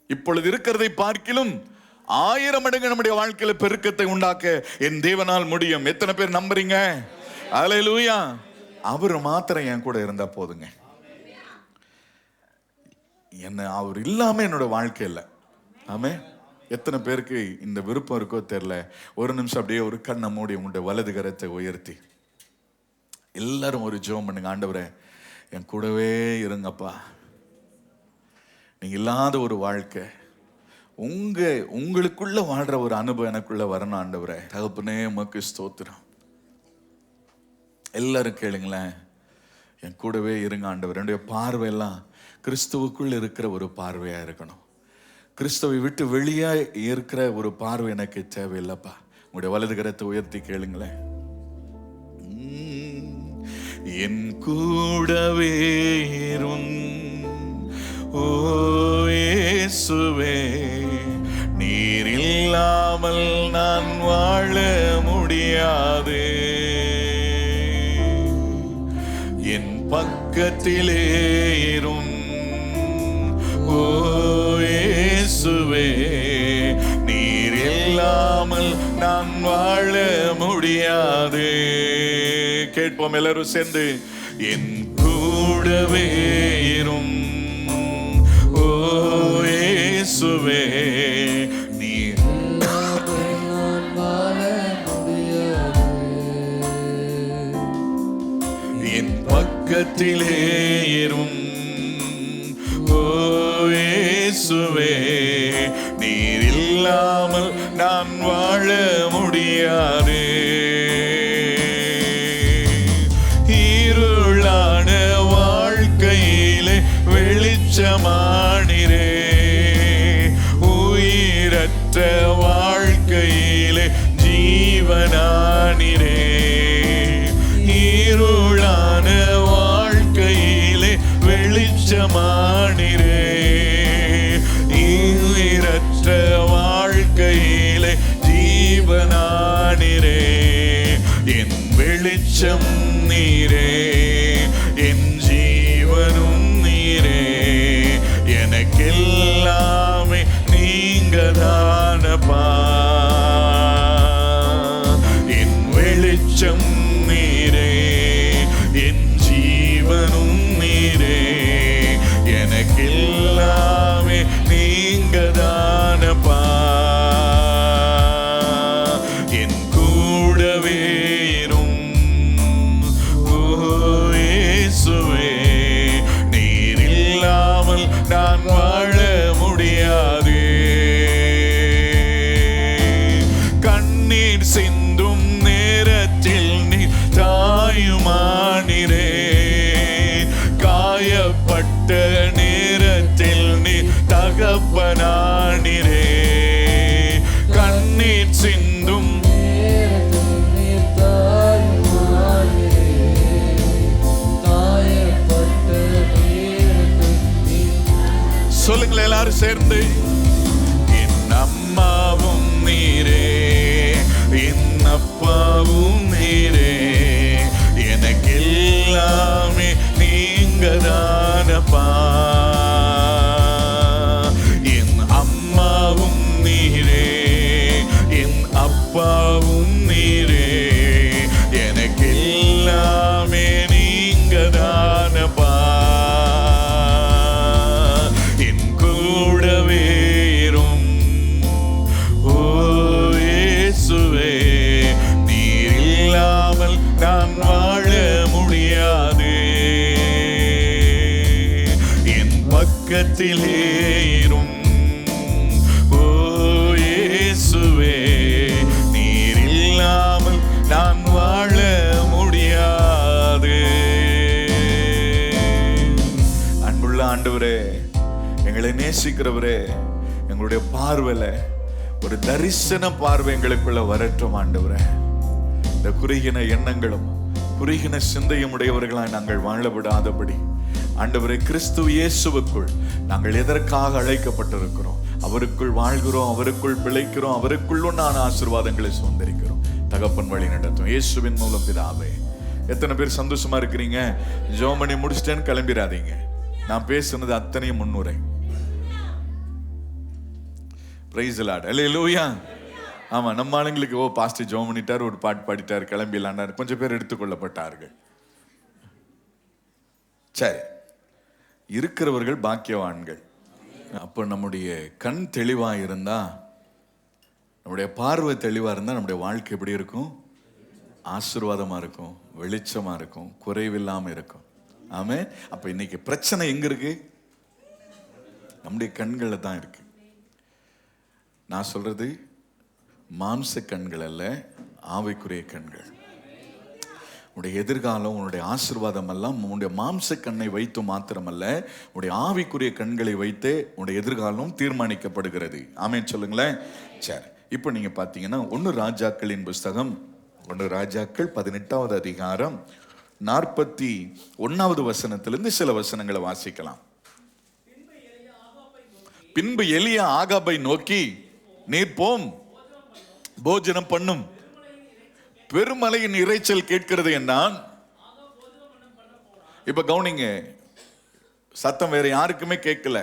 இப்பொழுது இருக்கிறதை பார்க்கிலும் 1000 மடங்கு நம்முடைய வாழ்க்கையில பெருக்கத்தை உண்டாக்க என் தேவனால் முடியும். எத்தனை பேர் நம்புறீங்க? அல்லேலூயா. அவர் மாத்திரம் என் கூட இருந்தா போதுங்க. என்ன அவர் இல்லாம என்னோட வாழ்க்கை இல்லை. ஆமே. எத்தனை பேருக்கு இந்த விருப்பம் இருக்கோ தெரியல. ஒரு நிமிஷம் அப்படியே ஒரு கண்ணை மூடி உங்களுடைய வலது கரத்தை உயர்த்தி எல்லாரும் ஒரு ஜெபம் பண்ணுங்க. ஆண்டவரே என் கூடவே இருங்கப்பா. நீங்க இல்லாத ஒரு வாழ்க்கை, உங்களுக்குள்ள வாழ்ற ஒரு அனுபவம் எனக்குள்ள வரணும். ஆண்டவரே தகப்பனே உமக்கு ஸ்தோத்திரம். எல்லாரும் கேளுங்களேன், என் கூடவே இருங்க ஆண்டவர். என்னுடைய பார்வையெல்லாம் கிறிஸ்துவுக்குள் இருக்கிற ஒரு பார்வையா இருக்கணும். கிறிஸ்துவை விட்டு வெளியே இருக்கிற ஒரு பார்வை எனக்கு தேவையில்லைப்பா. உங்களுடைய வலது கரத்தை உயர்த்தி கேளுங்களேன். என் கூடவே ஓ இயேசுவே, நீர் இல்லாமல் நான் வாழ முடியாது. என் பக்கத்திலே ஓ இயேசுவே, நீர் இல்லாமல் நான் வாழ முடியாது. கேட்போம் எல்லாரும் சேர்ந்து. என் கூடவே ஓ இயேசுவே, நீர் இல்லாமல் நான் வாழ முடியாது. என் பக்கத்திலே ஓ இயேசுவே, நீர் இல்லாமல் நான் வாழ முடியாது. இருளான வாழ்க்கையிலே வெளிச்சமானிரே, உயிரற்ற வாழ்க்கையிலே ஜீவனானிரே. இருளான வாழ்க்கையிலே வெளிச்சமானிரே, உயிரற்ற வாழ்க்கையிலே ஜீவனானிரே. என் வெளிச்சம் நீரே, என் ஜீவனும் நீரே, எனக்கெல்லாமே நீங்க தானப்பா. என் வெளிச்சம் நீரே, என் ஜீவனும் நீரே, எனக்கெல்லாமே நீங்க தானப்பா. என் கூடவே நான் வாழ முடியாது. கண்ணீர் சிந்தும் நேரத்தில் நீ தாயுமானிரே, காயப்பட்ட நேரத்தில் நீ தகப்பனானிரே. கண்ணீர் சிந்தும் சொல்லுங்களேன் எல்லாரும் சேர்ந்து. என் அம்மாவும் நீரே, என் அப்பாவும் நீரே, எனக்கு எல்லாமே நீங்க தானப்பா. என் அம்மாவும் நீரே, என் அப்பாவும் நீரே, எனக்கு எல்லாமே நீங்க தானப்பா. நான் வாழ முடியாது. என் பக்கத்திலே இரும் ஓ இயேசுவே, நீர் இல்லாமல் நான் வாழ முடியாது. அன்புள்ள ஆண்டவரே, எங்களை நேசிக்கிறவரே, எங்களுடைய பார்வையில ஒரு தரிசன பார்வை எங்களுக்குள்ள வரட்டும் ஆண்டவரே. இந்த குறுகின எண்ணங்களும் குறுகின சிந்தையும் உடையவர்களாய் நாங்கள் வாழவிடாதபடி ஆண்டவரே, கிறிஸ்து இயேசுவுக்குள் நாங்கள் எதற்காக அழைக்கப்பட்டிருக்கிறோம், அவருக்குள் வாழ்கிறோம், அவருக்குள் பிழைக்கிறோம், அவருக்குள்ளும் நான் ஆசீர்வாதங்களை சுதந்திரிக்கிறோம். தகப்பன் வழி நடத்தும் இயேசுவின் மூலம் பிதாவே. எத்தனை பேர் சந்தோஷமா இருக்கிறீங்க? ஜெபம் பண்ணி முடிச்சிட்டேன்னு கிளம்பிடாதீங்க. நான் பேசுனது அத்தனையும் முன்னுரை. Praise the Lord. அல்லேலூயா. ஆமா, நம்ம ஆளுங்களுக்கு ஓ பாஸ்டர் ஜெபம் பண்ணிட்டார், ஒரு பாட்டு பாடிட்டார், கிளம்பிடலான்னார். கொஞ்சம் பேர் எடுத்துக்கொள்ளப்பட்டார்கள். சரி, இருக்கிறவர்கள் பாக்கியவான்கள். அப்போ நம்முடைய கண் தெளிவா இருந்தா, நம்முடைய பார்வை தெளிவா இருந்தா, நம்முடைய வாழ்க்கை எப்படி இருக்கும்? ஆசீர்வாதமா இருக்கும், வெளிச்சமா இருக்கும், குறைவில்லாம இருக்கும். ஆமே. அப்ப இன்னைக்கு பிரச்சனை எங்க இருக்கு? நம்முடைய கண்கள்ல தான் இருக்கு. நான் சொல்றது மாம்ச கண்கள் அல்ல, ஆவிக்குரிய கண்கள். உன்னுடைய எதிர்காலம், உன்னுடைய ஆசீர்வாதம் எல்லாம் உன்னுடைய மாம்ச கண்ணை வைத்து மாத்திரமல்ல, உன்னுடைய ஆவிக்குரிய கண்களை வைத்தே உன்னுடைய எதிர்காலம் தீர்மானிக்கப்படுகிறது. ஆமென் சொல்லுங்களேன். சரி, இப்போ நீங்க பாத்தீங்கன்னா 1 ராஜாக்களின் புஸ்தகம், 1 ராஜாக்கள் 18வது அதிகாரம் 41வது வசனத்திலிருந்து சில வசனங்களை வாசிக்கலாம். பின்பு எலியா ஆகாபை நோக்கி, நீர் போம், போஜனம் பண்ணும், பெருமலையின் இரைச்சல் கேட்கிறது என்றான். இப்ப கவனிங்க, சத்தம் வேற யாருக்குமே கேட்கல.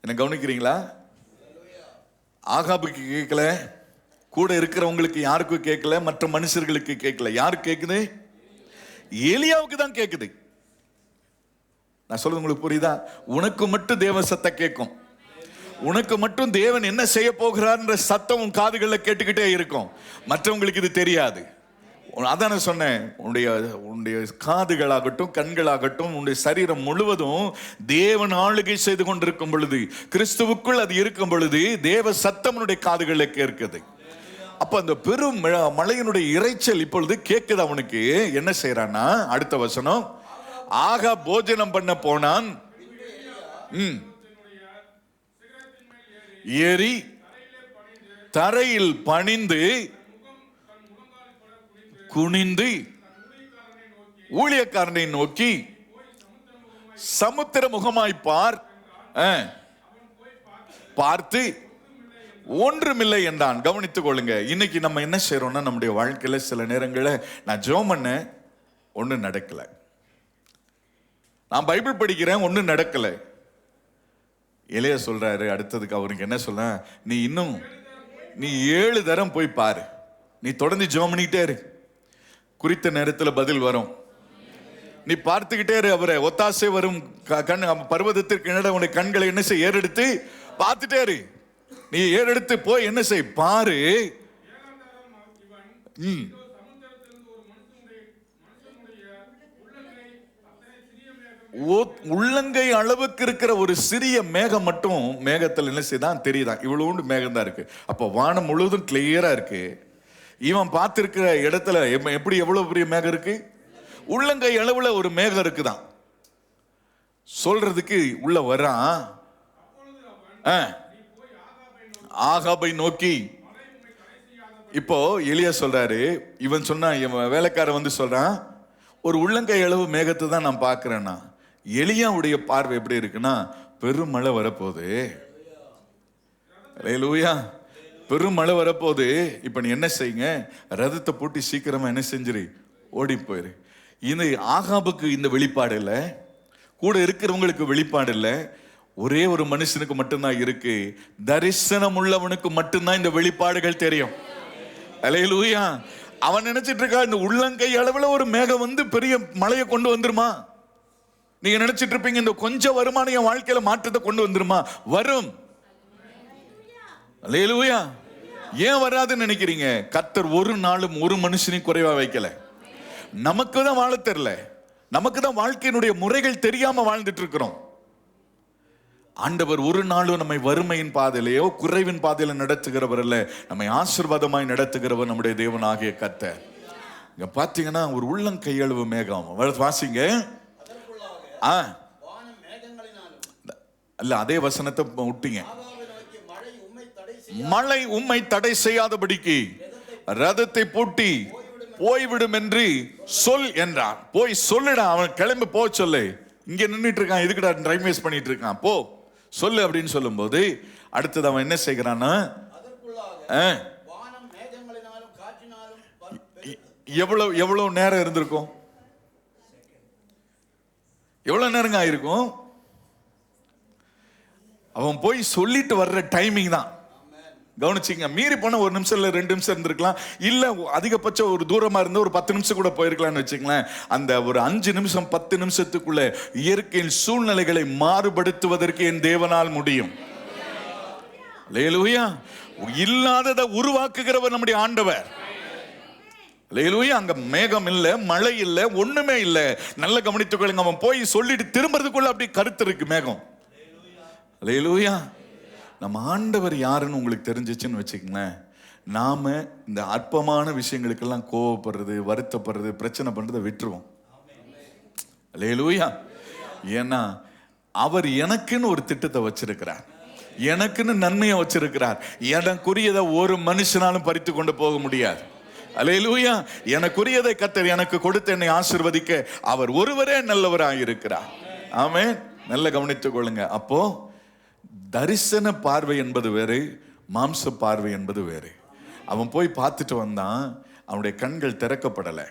என்ன கவனிக்கிறீங்களா? ஆகாபுக்கு கேட்கல, கூட இருக்கிறவங்களுக்கு யாருக்கும் கேட்கல, மற்ற மனுஷர்களுக்கு கேட்கல. யாருக்கு கேட்குது? எலியாவுக்கு தான் கேட்குது. நான் சொல்றது உங்களுக்கு புரியுதா? உனக்கு மட்டும் தேவ சத்தம் கேட்கும். உனக்கு மட்டும் தேவன் என்ன செய்ய போகிறார்ன்ற சத்தம் உன் காதுகளில் கேட்டுக்கிட்டே இருக்கும். மற்றவங்களுக்கு இது தெரியாது. அதான சொன்னேன், உன்னுடைய காதுகளாகட்டும் கண்களாகட்டும் உன்னுடைய சரீரம் முழுவதும் தேவன் ஆளுகை செய்து கொண்டிருக்கும் பொழுது, கிறிஸ்துவுக்குள் அது இருக்கும் பொழுது தேவ சத்தம் உன்னுடைய காதுகளில் கேட்குது. அப்ப அந்த பெரும் மழையினுடைய இறைச்சல் இப்பொழுது கேட்குது அவனுக்கு. என்ன செய்யறான்னா, அடுத்த வசனம், ஆகா போஜனம் பண்ண போனான், ஏறி தரையில் பணிந்து குனிந்து ஊழியக்காரனை நோக்கி சமுத்திர முகமாய் பார்த்து ஒன்றுமில்லை என்றான். கவனித்துக் கொள்ளுங்க. இன்னைக்கு நம்ம என்ன செய்யறோம்னா, நம்முடைய வாழ்க்கையில சில நேரங்களில் நான் ஜெபம் பண்ண ஒன்றும் நடக்கல, நான் பைபிள் படிக்கிறேன் ஒன்றும் நடக்கல. எலியா சொல்றாரு அடுத்ததுக்கு, அவருக்கு என்ன சொல்ற, நீ 7 தரம் போய் பாரு, நீ தொடர்ந்து ஜெபம் பண்ணிக்கிட்டே இரு, குறித்த நேரத்தில் பதில் வரும். நீ பார்த்துக்கிட்டே இரு, அவரை ஒத்தாசை வரும் கண் பர்வதத்திற்கு உன்னுடைய கண்களை என்ன செய், ஏறெடுத்து பார்த்துட்டே இரு. நீ ஏறெடுத்து போய் என்ன செய், பாரு. உள்ளங்கை அளவுக்கு இருக்கிற ஒரு சிறிய மேகம் மட்டும் மேகத்தில் என்ன செய்தான் தெரியுதான், இவ்வளவு மேகம் தான் இருக்கு. அப்ப வானம் முழுவதும் கிளியரா இருக்கு. இவன் பார்த்திருக்கிற இடத்துல எப்படி எவ்வளவு பெரிய மேகம் இருக்கு, உள்ளங்கை அளவுல ஒரு மேகம் இருக்குதான். சொல்றதுக்கு உள்ள வரான், ஆகாபை நோக்கி. இப்போ எலியா சொல்றாரு, இவன் சொன்னா, இவன் வேலைக்காரன் வந்து சொல்றான், ஒரு உள்ளங்கை அளவு மேகத்தை தான் நான் பார்க்கிறேன்னா. எலியாவுடைய பார்வை எப்படி இருக்குன்னா, பெருமழை வரப்போகுது, அல்லேலூயா, பெருமழை வரப்போகுது. இப்ப நீ என்ன செய்யுங்க, ரதத்தை பூட்டி சீக்கிரமா என்ன செஞ்சிரு, ஓடி போயிரு. இந்த ஆகாபுக்கு இந்த வெளிப்பாடு இல்லை, கூட இருக்கிறவங்களுக்கு வெளிப்பாடு இல்லை, ஒரே ஒரு மனுஷனுக்கு மட்டும்தான் இருக்கு. தரிசனம் உள்ளவனுக்கு மட்டும்தான் இந்த வெளிப்பாடுகள் தெரியும். அல்லேலூயா. அவன் நினைச்சிட்டு இருக்கா, இந்த உள்ளங்கை அளவுல ஒரு மேகம் வந்து பெரிய மழையை கொண்டு வந்துருமா? நீங்க நினைச்சிட்டு இருப்பீங்க, இந்த கொஞ்சம் வருமானம் என் வாழ்க்கையில மாற்றத்தை கொண்டு வந்துருமா? வரும். அல்லேலூயா. ஏன் வராதுன்னு நினைக்கிறீங்க? கர்த்தர் ஒரு நாளும் ஒரு மனுஷனையும் குறைவா வைக்கல. நமக்கு தான் வாழ தெரியல, நமக்கு தான் வாழ்க்கையினுடைய முறைகள் தெரியாம வாழ்ந்துட்டு இருக்கிறோம். ஆண்டவர் ஒரு நாளும் நம்மை வறுமையின் பாதையிலேயோ குறைவின் பாதையில நடத்துகிறவர் அல்ல, நம்மை ஆசீர்வாதமாய் நடத்துகிறவர் நம்முடைய தேவன் ஆகிய கர்த்தர். இங்க பாத்தீங்கன்னா ஒரு உள்ளங்கையளவு மேகம். வாசிங்க. அல்ல, அதே வசனத்தை விட்டீங்க. மழை உம்மை தடை செய்யாதபடிக்கு ரதத்தை பூட்டி போய்விடும் என்று சொல் என்றான். போய் சொல்லுடா, அவன் கிளம்பி போ சொல்லு. இங்க நின்றுட்டு இருக்கான், எதுக்குடா டைம் வேஸ்ட் பண்ணிட்டு இருக்கான், போ சொல்லு அப்படின்னு சொல்லும் போது, அடுத்தது அவன் என்ன செய்கிறான்னா, எவ்வளவு நேரம் இருந்திருக்கும், எவ்வளவு நேரங்க ஆயிருக்கும். அவன் போய் சொல்லிட்டு வர்ற டைமிங் தான். கவனிச்சிங்க. மீறி போன 1 நிமிஷம் இல்ல 2 நிமிஷம் இருந்திருக்கலாம், இல்ல அதிகபட்சம் ஒரு தூரமா இருந்து ஒரு 10 நிமிஷம் கூட போயிருக்கலாம்னு வச்சுங்களேன். அந்த ஒரு 5 நிமிஷம் 10 நிமிஷத்துக்குள்ள இயற்கையின் சூழ்நிலைகளை மாறுபடுத்துவதற்கு என் தேவனால் முடியும். அல்லேலூயா. இல்லாததை உருவாக்குகிறவர் நம்முடைய ஆண்டவர். அல்லேலூயா. அங்க மேகம் இல்ல, மழை இல்ல, ஒண்ணுமே இல்ல. நல்ல கவனித்துக் கொள்ளுங்க. அவன் போய் சொல்லிட்டு திரும்பறதுக்குள்ள அப்படி கருத்து இருக்கு மேகம். அல்லேலூயா. நம்ம ஆண்டவர் யாருன்னு உங்களுக்கு தெரிஞ்சிச்சுன்னு வச்சுக்கங்களேன், நாம இந்த அற்பமான விஷயங்களுக்கெல்லாம் கோவப்படுறது, வருத்தப்படுறது, பிரச்சனை பண்றதை விட்டுருவோம். அல்லேலூயா. ஏன்னா அவர் எனக்குன்னு ஒரு திட்டத்தை வச்சிருக்கிறார், எனக்குன்னு நன்மையை வச்சிருக்கிறார். எனக்குரியதை ஒரு மனுஷனாலும் பறித்து கொண்டு போக முடியாது. அல்லேலூயா. எனக்குரியதை கர்த்தர் எனக்கு கொடுத்து என்னை ஆசீர்வதிக்க அவர் ஒருவரே நல்லவராக இருக்கிறார். ஆமென். நல்ல கவனித்துக் கொள்ளுங்க. அப்போ தரிசன பார்வை என்பது வேறு, மாம்ச பார்வை என்பது வேறு. அவன் போய் பார்த்துட்டு வந்தான், அவனுடைய கண்கள் திறக்கப்படலை,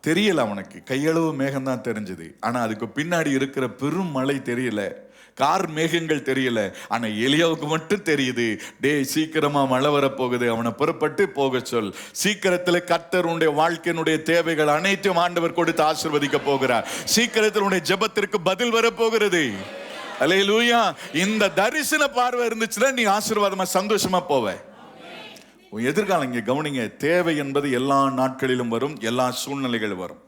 தெரியல. அவனுக்கு கையளவு மேகம் தான் தெரிஞ்சது, ஆனா அதுக்கு பின்னாடி இருக்கிற பெரும் மழை தெரியல, கார் மேகங்கள் தெரியல. ஆனா எலியாவுக்கு மட்டும் தெரியுது, டே சீக்கிரமா மழை வரப்போகுது, அவனை புறப்பட்டு போக சொல். சீக்கிரத்துல கர்த்தர் உன்னுடைய வாழ்க்கையினுடைய தேவைகள் அனைத்தும் ஆண்டவர் கொடுத்து ஆசீர்வதிக்க போகிறார். சீக்கிரத்தில் உன்னுடைய ஜெபத்திற்கு பதில் வரப்போகிறது. அல்லேலூயா. இந்த தரிசன பார்வை இருந்துச்சுன்னா நீ ஆசீர்வாதமா சந்தோஷமா போவ. எதிர்காலம் இங்கே கவனிங்க. தேவை என்பது எல்லா நாட்களிலும் வரும், எல்லா சூழ்நிலைகளும் வரும்.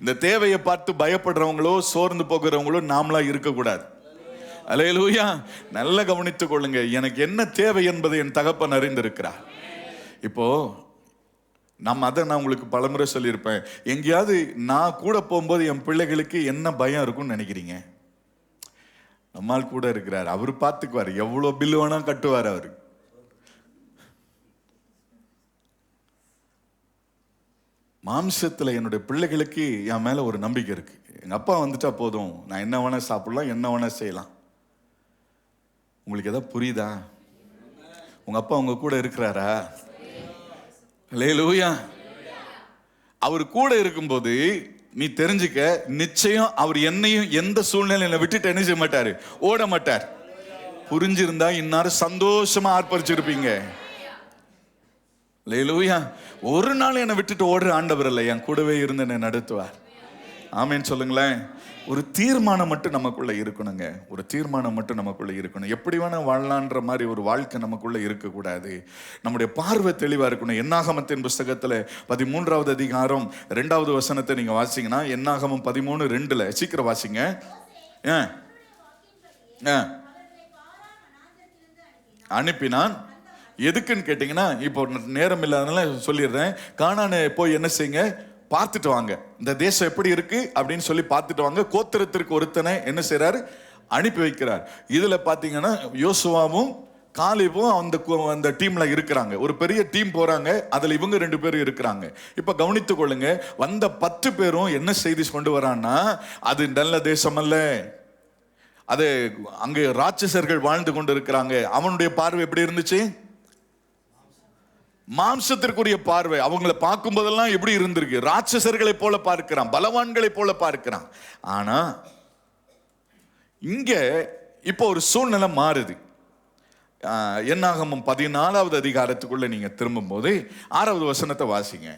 இந்த தேவையை பார்த்து பயப்படுறவங்களோ சோர்ந்து போகிறவங்களோ நாமளா இருக்கக்கூடாது. அல்லேலூயா. நல்ல கவனித்துக் கொள்ளுங்க. எனக்கு என்ன தேவை என்பதை என் தகப்பன் அறிந்திருக்கிறார். இப்போ நான் உங்களுக்கு பலமுறை சொல்லியிருப்பேன், எங்கேயாவது நான் கூட போகும்போது என் பிள்ளைகளுக்கு என்ன பயம் இருக்கும்னு நினைக்கிறீங்க? நம்மால் கூட இருக்கிறார், அவர் பார்த்துக்குவார். எவ்வளோ பில்லு வேணா கட்டுவார் அவரு. மாம்சத்தில் என்னுடைய பிள்ளைகளுக்கு என் மேலே ஒரு நம்பிக்கை இருக்கு. எங்கள் அப்பா வந்துட்டா போதும், நான் என்ன வேணா சாப்பிடலாம், என்ன வேணா செய்யலாம். உங்களுக்கு எதாவது புரியுதா? உங்க அப்பா உங்க கூட இருக்கிறாரா? அல்லேலூயா. அவர் கூட இருக்கும்போது நீ தெரிஞ்சுக்க, நிச்சயம் அவர் என்னையும் எந்த சூழ்நிலையில விட்டுட்டு என்ன செய்ய மாட்டாரு, ஓட மாட்டார். புரிஞ்சிருந்தா இன்னாரும் சந்தோஷமா ஆர்ப்பரிச்சிருப்பீங்க. அல்லேலூயா. ஒரு நாள் என்னை விட்டுட்டு ஓடுற ஆண்டவர் இல்லை, என் கூடவே இருந்து என்னை நடத்துவார். ஆமேன்னு சொல்லுங்களேன். ஒரு தீர்மானம் மட்டும் நமக்குள்ள இருக்கணுங்க. ஒரு தீர்மானம் மட்டும் நமக்குள்ள இருக்கணும். எப்படி வேணா வாழலான்ற மாதிரி ஒரு வாழ்க்கை நமக்குள்ள இருக்கக்கூடாது. நம்முடைய பார்வை தெளிவா இருக்கணும். என்னாகமத்தின் புஸ்தகத்துல 13வது அதிகாரம் 2வது வசனத்தை நீங்க வாசிங்கன்னா, என்னாகமம் 13:2 சீக்கிரம் வாசிங்க. அனுப்பினான். எதுக்குன்னு கேட்டீங்கன்னா, இப்போ நேரம் இல்லாதனால சொல்லிடுறேன். கானானை போய் என்ன செய்யுங்க, பார்த்துட்டு வாங்க, இந்த தேசம் எப்படி இருக்கு அப்படின்னு சொல்லி பார்த்துட்டு வாங்க. கோத்திரத்திற்கு ஒருத்தனை என்ன செய்யறாரு, அனுப்பி வைக்கிறார். இதுல பாத்தீங்கன்னா யோசுவாவும் காலேபும் அந்த டீம்ல இருக்கிறாங்க. ஒரு பெரிய டீம் போறாங்க, அதுல இவங்க 2 பேரும் இருக்கிறாங்க. இப்ப கவனித்துக் கொள்ளுங்க, வந்த 10 பேரும் என்ன செய்தி கொண்டு வரான்னா, அது நல்ல தேசம் அல்ல, அது அங்க ராட்சசர்கள் வாழ்ந்து கொண்டு இருக்கிறாங்க. அவனுடைய பார்வை எப்படி இருந்துச்சு? மாம்சத்திற்குரிய பார்வை. அவங்களை பார்க்கும் போதெல்லாம் எப்படி இருந்திருக்கு? ராட்சசர்களை போல பார்க்கிறான், பலவான்களை போல பார்க்கிறான். ஆனா இங்க இப்போ ஒரு சூழ்நிலை மாறுது. என்னாகமம் 14வது அதிகாரத்துக்குள்ள நீங்க திரும்பும் போது 6வது வசனத்தை வாசிங்க.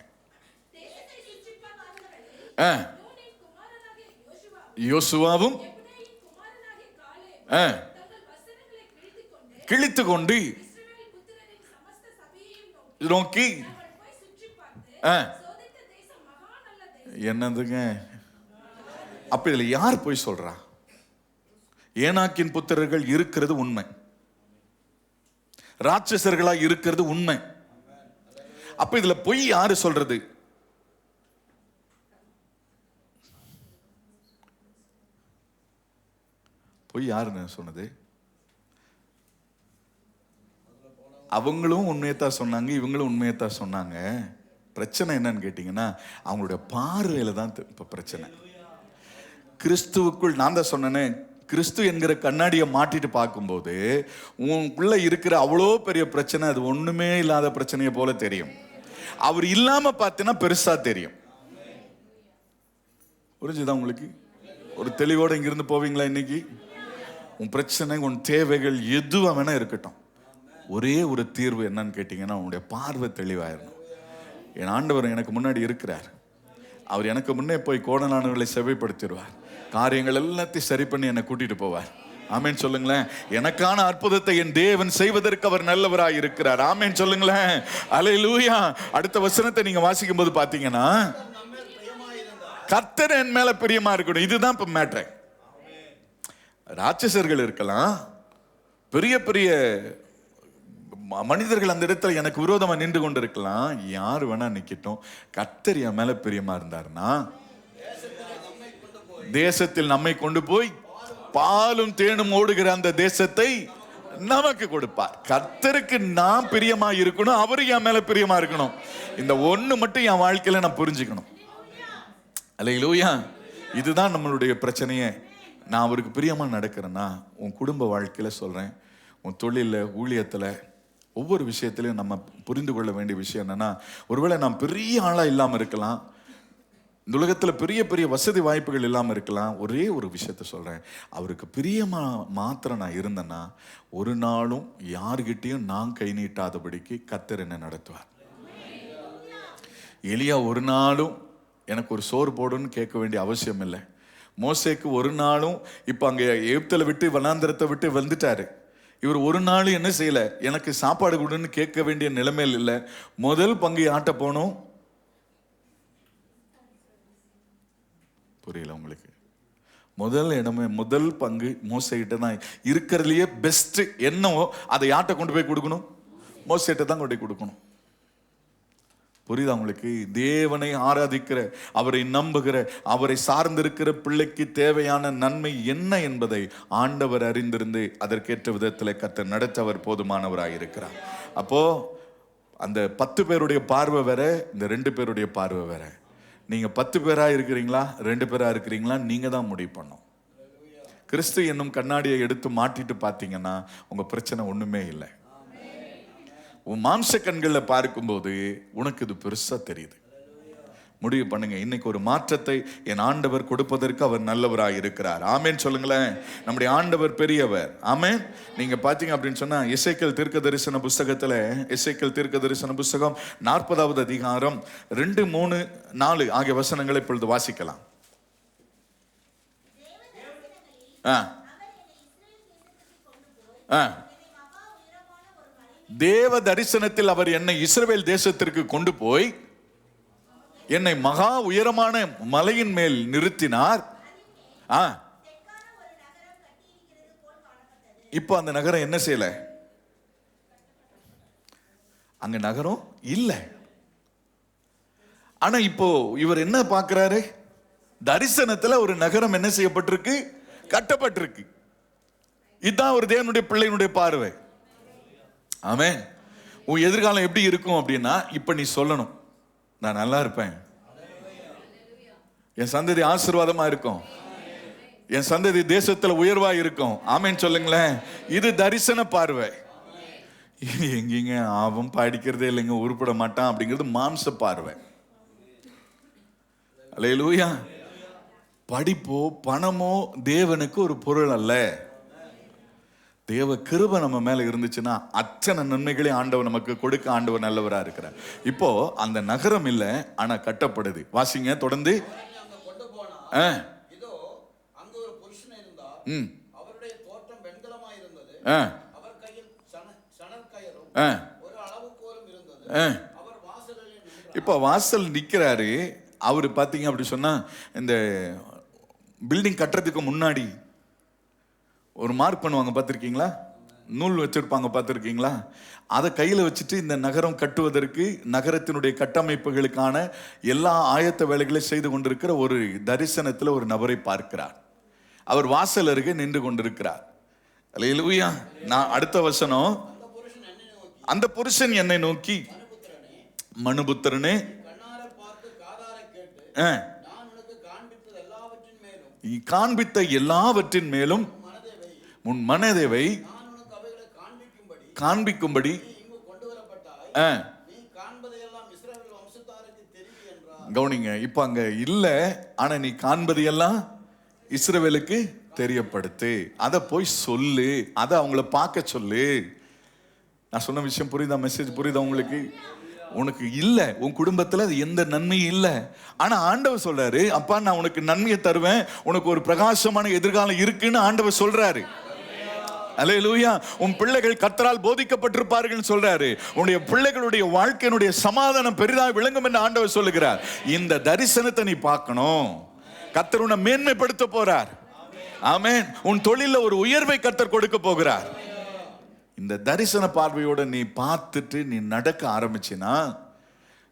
யோசுவாவும் கிழித்து கொண்டு நோக்கி என்னதுங்க? அப்ப இதுல யார் போய் சொல்றா? ஏனாக்கின் புத்திரர்கள் இருக்கிறது உண்மை, ராட்சசர்களா இருக்கிறது உண்மை. அப்ப இதுல பொய் யாரு சொல்றது? பொய் யாருன்னு சொன்னது? அவங்களும் உண்மையத்தான் சொன்னாங்க, இவங்களும் உண்மையத்தான் சொன்னாங்க. பிரச்சனை என்னன்னு கேட்டீங்கன்னா, அவங்களுடைய பார்வையில தான் இப்ப பிரச்சனை. கிறிஸ்துவுக்குள் நான் தான் சொன்னேனே, கிறிஸ்து என்கிற கண்ணாடியை மாட்டிட்டு பார்க்கும்போது உங்களுக்குள்ள இருக்கிற அவ்வளோ பெரிய பிரச்சனை அது ஒண்ணுமே இல்லாத பிரச்சனையை போல தெரியும். அவர் இல்லாம பார்த்தீங்கன்னா பெருசா தெரியும். புரிஞ்சுதா உங்களுக்கு? ஒரு தெளிவோட இங்கிருந்து போவீங்களா இன்னைக்கு? உன் பிரச்சனை, உன் தேவைகள் எதுவா வேணா இருக்கட்டும், ஒரே ஒரு தீர்வு என்னன்னு கேட்டீங்கன்னா, உன்னுடைய பார்வை தெளிவாயிரணும். என் ஆண்டவர் எனக்கு முன்னாடி இருக்கிறார். அவர் எனக்கு முன்னே போய் கோடலானவர்களை செவைப்படுத்திடுவார். காரியங்கள் எல்லாத்தையும் சரி பண்ணி என்னை கூட்டிட்டு போவார். ஆமேன் சொல்லுங்களேன். எனக்கான அற்புதத்தை என் தேவன் செய்வதற்கு அவர் நல்லவராய் இருக்கிறார். ஆமேன் சொல்லுங்களேன். அல்லேலூயா. அடுத்த வசனத்தை நீங்க வாசிக்கும் போது பாத்தீங்கன்னா, கர்த்தர் என் மேல பிரியமா இருக்கணும். இதுதான் இப்ப மேட்டர். ராட்சசர்கள் இருக்கலாம், பெரிய பெரிய மனிதர்கள் அந்த இடத்துல எனக்கு விரோதமா நின்று கொண்டு இருக்கலாம். யாரு வேணா நிக்கட்டும், கர்த்தர் என் மேல பிரியமா இருந்தாருன்னா தேசத்தில் நம்மை கொண்டு போய் பாலும் தேனும் ஓடுகிற அந்த தேசத்தை நமக்கு கொடுப்பார். கர்த்தருக்கு நான் பிரியமா இருக்கணும், அவரு என் மேல பிரியமா இருக்கணும். இந்த ஒண்ணு மட்டும் என் வாழ்க்கையில நான் புரிஞ்சுக்கணும். அல்லேலூயா. இதுதான் நம்மளுடைய பிரச்சனையே. நான் அவருக்கு பிரியமா நடக்கிறேன்னா, உன் குடும்ப வாழ்க்கையில சொல்றேன், உன் தொழில, ஊழியத்துல, ஒவ்வொரு விஷயத்திலையும் நம்ம புரிந்து கொள்ள வேண்டிய விஷயம் என்னன்னா, ஒருவேளை நான் பெரிய ஆளா இல்லாம இருக்கலாம், இந்த உலகத்துல பெரிய பெரிய வசதி வாய்ப்புகள் இல்லாம இருக்கலாம். ஒரே ஒரு விஷயத்த சொல்றேன், அவருக்கு பிரியமா மாத்திரம் நான் இருந்தேன்னா, ஒரு நாளும் யார்கிட்டையும் நான் கை நீட்டாதபடிக்கு கர்த்தர் என்ன நடத்துவார். எலியா ஒரு நாளும் எனக்கு ஒரு சோறு போடுன்னு கேட்க வேண்டிய அவசியம் இல்லை. மோசேக்கு ஒரு நாளும் இப்ப அங்க எகிப்துல விட்டு வனாந்தரத்தை விட்டு வந்துட்டாரு. இவர் ஒரு நாள் என்ன செய்யல, எனக்கு சாப்பாடு கொடுன்னு கேட்க வேண்டிய நிலைமையில் இல்லை. முதல் பங்கு ஆட்ட போனோம். புரியல உங்களுக்கு? முதல் பங்கு மோசைகிட்ட தான். இருக்கிறதுலயே பெஸ்ட் என்னவோ அதை யார்கிட்ட கொண்டு போய் கொடுக்கணும்? மோசைகிட்ட தான் கொண்டு போய் கொடுக்கணும். புரியுதா உங்களுக்கு? தேவனை ஆராதிக்கிற, அவரை நம்புகிற, அவரை சார்ந்திருக்கிற பிள்ளைக்கு தேவையான நன்மை என்ன என்பதை ஆண்டவர் அறிந்திருந்து அதற்கேற்ற விதத்தில் கர்த்தர் நடத்த அவர் போதுமானவராயிருக்கிறார். அப்போ அந்த 10 பேருடைய பார்வை வேற, இந்த 2 பேருடைய பார்வை வேற. நீங்க 10 பேரா இருக்கிறீங்களா, 2 பேரா இருக்கிறீங்களா, நீங்க தான் முடிவு பண்ணும். கிறிஸ்து என்னும் கண்ணாடியை எடுத்து மாட்டிட்டு பார்த்தீங்கன்னா உங்க பிரச்சனை ஒண்ணுமே இல்லை. உன் மாம்ச கண்களில் பார்க்கும்போது உனக்கு இது பெருசா தெரியுது. முடிவு பண்ணுங்க, இன்னைக்கு ஒரு மாற்றத்தை என் ஆண்டவர் கொடுப்பதற்கு அவர் நல்லவராக இருக்கிறார். ஆமேன் சொல்லுங்களேன். நம்முடைய ஆண்டவர் பெரியவர். ஆமேன். நீங்க பாத்தீங்க அப்படின்னு சொன்னா எசேக்கியேல் தீர்க்க தரிசன புஸ்தகத்துல, எசேக்கியேல் தீர்க்க தரிசன புஸ்தகம் 40வது அதிகாரம் 2, 3, 4 ஆகிய வசனங்களை இப்பொழுது வாசிக்கலாம். தேவ தரிசனத்தில் அவர் என்னை இஸ்ரவேல் தேசத்திற்கு கொண்டு போய் என்னை மகா உயரமான மலையின் மேல் நிறுத்தினார். இப்போ அந்த நகரம் என்ன செய்யல? அங்க நகரம் இல்ல. ஆனா இப்போ இவர் என்ன பார்க்கிறாரு? தரிசனத்துல ஒரு நகரம் என்ன செய்யப்பட்டிருக்கு? கட்டப்பட்டிருக்கு. இதுதான் ஒரு தேவனுடைய பிள்ளையினுடைய பார்வை. ஆமென். உன் எதிர்காலம் எப்படி இருக்கும் அப்படின்னா, இப்ப நீ சொல்லணும், நான் நல்லா இருப்பேன், என் சந்ததி ஆசீர்வாதமா இருக்கும், என் சந்ததி தேசத்துல உயர்வா இருக்கும். ஆமென் சொல்லுங்களேன். இது தரிசன பார்வை. எங்கீங்க அவன் படிக்கிறதே இல்லைங்க, உருப்பட மாட்டான் அப்படிங்கிறது மாம்ச பார்வை. அல்லேலூயா. படிப்போ பணமோ தேவனுக்கு ஒரு பொருள் அல்ல. தேவ கிருபை நம்ம மேல இருந்துச்சுன்னா அத்தனை நன்மைகளை ஆண்டவர் நமக்கு கொடுக்க ஆண்டவர் நல்லவரா இருக்கிறார். இப்போ அந்த நகரம் இல்ல, ஆனா கட்டப்படுது. வாசிங்க தொடர்ந்து. இப்போ வாசல் நிக்கிறாரு அவரு. பாத்தீங்க அப்படி சொன்னா, இந்த பில்டிங் கட்டுறதுக்கு முன்னாடி ஒரு மார்க் பண்ணுவாங்க, பார்த்துருக்கீங்களா? நூல் வச்சிருப்பாங்க, பார்த்துருக்கீங்களா? அதை கையில் வச்சுட்டு இந்த நகரம் கட்டுவதற்கு, நகரத்தினுடைய கட்டமைப்புகளுக்கான எல்லா ஆயத்த வேலைகளையும் செய்து கொண்டிருக்கிற ஒரு தரிசனத்தில் ஒரு நபரை பார்க்கிறார். அவர் வாசல் அருகே நின்று கொண்டிருக்கிறார். அல்லேலூயா. நான் அடுத்த வசனம், அந்த புருஷன் என்னை நோக்கி, மனுபுத்திரனே, காண்பித்த எல்லாவற்றின் மேலும் உன் மனதை காண்பிக்கும்படி கவனிங்க. இப்ப அங்க இல்ல, ஆனா நீ காண்பதையெல்லாம் இஸ்ரவேலுக்கு தெரியப்படுத்து, அதை போய் சொல்லு, அதை அவங்கள பார்க்க சொல்லு. நான் சொன்ன விஷயம் புரியுதா? மெசேஜ் புரியுதா உங்களுக்கு? உனக்கு இல்ல, உன் குடும்பத்துல அது எந்த நன்மையும் இல்ல, ஆனா ஆண்டவர் சொல்றாரு, அப்பா நான் உனக்கு நன்மையை தருவேன், உனக்கு ஒரு பிரகாசமான எதிர்காலம் இருக்குன்னு ஆண்டவர் சொல்றாரு. அல்லேலூயா. உன் பிள்ளைகள் கர்த்தரால் போதிக்கப்பட்டிருப்பார்கள் சொல்றாரு. உன்னுடைய பிள்ளைகளுடைய வாழ்க்கையினுடைய சமாதானம் பெரிதாக விளங்கும் என்று ஆண்டவர் சொல்லுகிறார். இந்த தரிசனத்தை நீ பார்க்கணும். கர்த்தர் உன்னை மேன்மைப்படுத்த போறார். ஆமென். உன் தொழில ஒரு உயர்வை கர்த்தர் கொடுக்க போகிறார். இந்த தரிசன பார்வையோட நீ பார்த்துட்டு நீ நடக்க ஆரம்பிச்சினா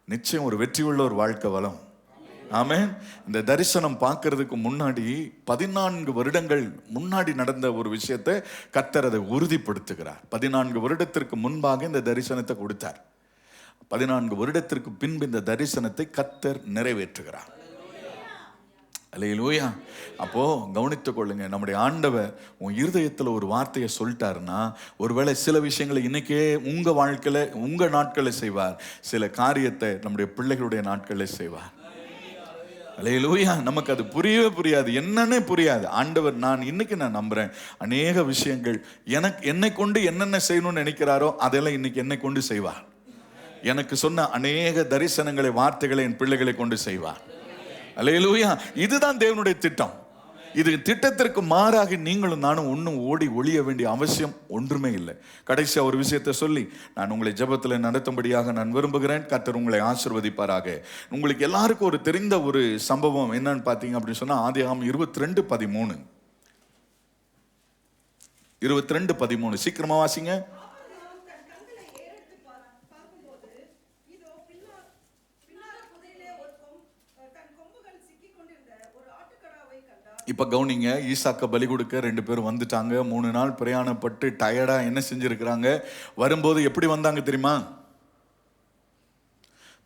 நிச்சயம் ஒரு வெற்றி உள்ள ஒரு வாழ்க்கை வளம். ஆமென். இந்த தரிசனம் பார்க்கறதுக்கு முன்னாடி 14 வருடங்கள் முன்னாடி நடந்த ஒரு விஷயத்தை கர்த்தர் அதை உறுதிப்படுத்துகிறார். 14 வருடத்திற்கு முன்பாக இந்த தரிசனத்தை கொடுத்தார். 14 வருடத்திற்கு பின்பு இந்த தரிசனத்தை கர்த்தர் நிறைவேற்றுகிறார். அல்லேலூயா. அப்போ கவனித்துக் கொள்ளுங்க, நம்முடைய ஆண்டவர் உன் இருதயத்தில் ஒரு வார்த்தையை சொல்லிட்டாருன்னா, ஒருவேளை சில விஷயங்களை இன்னைக்கே உங்க வாழ்க்கையில உங்க நாட்களில் செய்வார், சில காரியத்தை நம்முடைய பிள்ளைகளுடைய நாட்களில் செய்வார். அல்லேலூயா. நமக்கு அது புரியவே புரியாது, என்னன்னே புரியாது. ஆண்டவர் நான் நம்புறேன், அநேக விஷயங்கள் என்னை கொண்டு என்னென்ன செய்யணும்னு நினைக்கிறாரோ அதெல்லாம் இன்னைக்கு என்னை கொண்டு செய்வார். எனக்கு சொன்ன அநேக தரிசனங்களை, வார்த்தைகளை என் பிள்ளைகளை கொண்டு செய்வார். அல்லேலூயா. இதுதான் தேவனுடைய திட்டம். இது திட்டத்திற்கு மாறாக நீங்களும் நானும் ஒன்றும் ஓடி ஒளிய வேண்டிய அவசியம் ஒன்றுமே இல்லை. கடைசியாக ஒரு விஷயத்தை சொல்லி நான் உங்களை ஜெபத்தில் நடத்தும்படியாக நான் விரும்புகிறேன். கர்த்தர் உங்களை ஆசீர்வதிப்பாராக. உங்களுக்கு எல்லாருக்கும் ஒரு தெரிந்த ஒரு சம்பவம் என்னன்னு பார்த்தீங்க அப்படின்னு சொன்னால், ஆதியாகமம் 22:13. 22:13 சீக்கிரமா வாசிங்க. இப்ப கவுனிங்க, ஈசாக்க பலி கொடுக்க 2 பேரும் வந்துட்டாங்க. 3 நாள் பிரயாணப்பட்டு டயர்டா என்ன செஞ்சிருக்கிறாங்க. வரும்போது எப்படி வந்தாங்க தெரியுமா?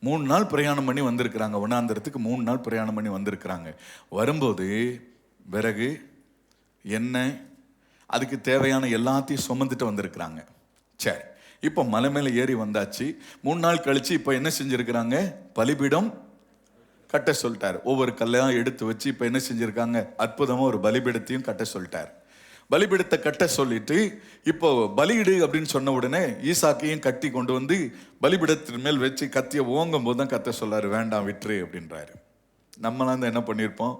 3 நாள் பிரயாணம் பண்ணி வந்திருக்கிறாங்க. வனாந்தரத்துக்கு 3 நாள் பிரயாணம் பண்ணி வந்திருக்கிறாங்க. வரும்போது விறகு, எண்ணெய், அதுக்கு தேவையான எல்லாத்தையும் சுமந்துட்டு வந்திருக்கிறாங்க. சரி, இப்போ மலை மேலே ஏறி வந்தாச்சு. 3 நாள் கழிச்சு இப்போ என்ன செஞ்சிருக்கிறாங்க? பலிபீடம் கட்ட சொல்லிட்டார். ஒவ்வொரு கல்லையும் எடுத்து வச்சு இப்போ என்ன செஞ்சிருக்காங்க? அற்புதமாக ஒரு பலிபீடத்தையும் கட்ட சொல்லிட்டார். பலிபீடத்தை கட்ட சொல்லிட்டு இப்போ பலியிடு அப்படின்னு சொன்ன உடனே ஈசாக்கையும் கட்டி கொண்டு வந்து பலிபீடத்தின் மேல் வச்சு கத்தியை ஓங்கும் போது தான் கத்த சொல்லாரு, வேண்டாம் விட்டுரு அப்படின்றாரு. நம்மளாம் தான் என்ன பண்ணியிருப்போம்?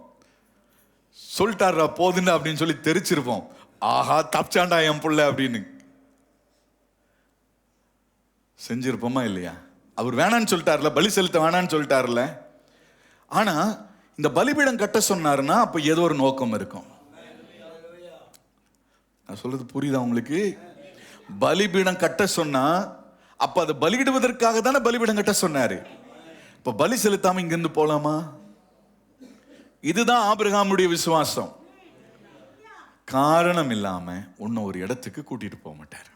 சொல்லிட்டாரா போதுன்னு அப்படின்னு சொல்லி தெரிச்சிருப்போம். ஆஹா தப்சாண்டா என் புள்ள அப்படின்னு செஞ்சிருப்போமா இல்லையா? அவர் வேணான்னு சொல்லிட்டார்ல, பலி செலுத்த வேணான்னு சொல்லிட்டார்ல. ஆனா இந்த பலிபீடம் கட்ட சொன்னாருன்னா அப்ப ஏதோ ஒரு நோக்கம் இருக்கும். நான் சொல்றது புரியுதா உங்களுக்கு? பலிபீடம் கட்ட சொன்னா அப்ப அதை பலியிடுவதற்காக தானே பலிபீடம் கட்ட சொன்னாரு. இப்ப பலி செலுத்தாம இங்கிருந்து போலாமா? இதுதான் ஆபிரகாமுடைய விசுவாசம். காரணம் இல்லாம உன்னை ஒரு இடத்துக்கு கூட்டிட்டு போக மாட்டார்.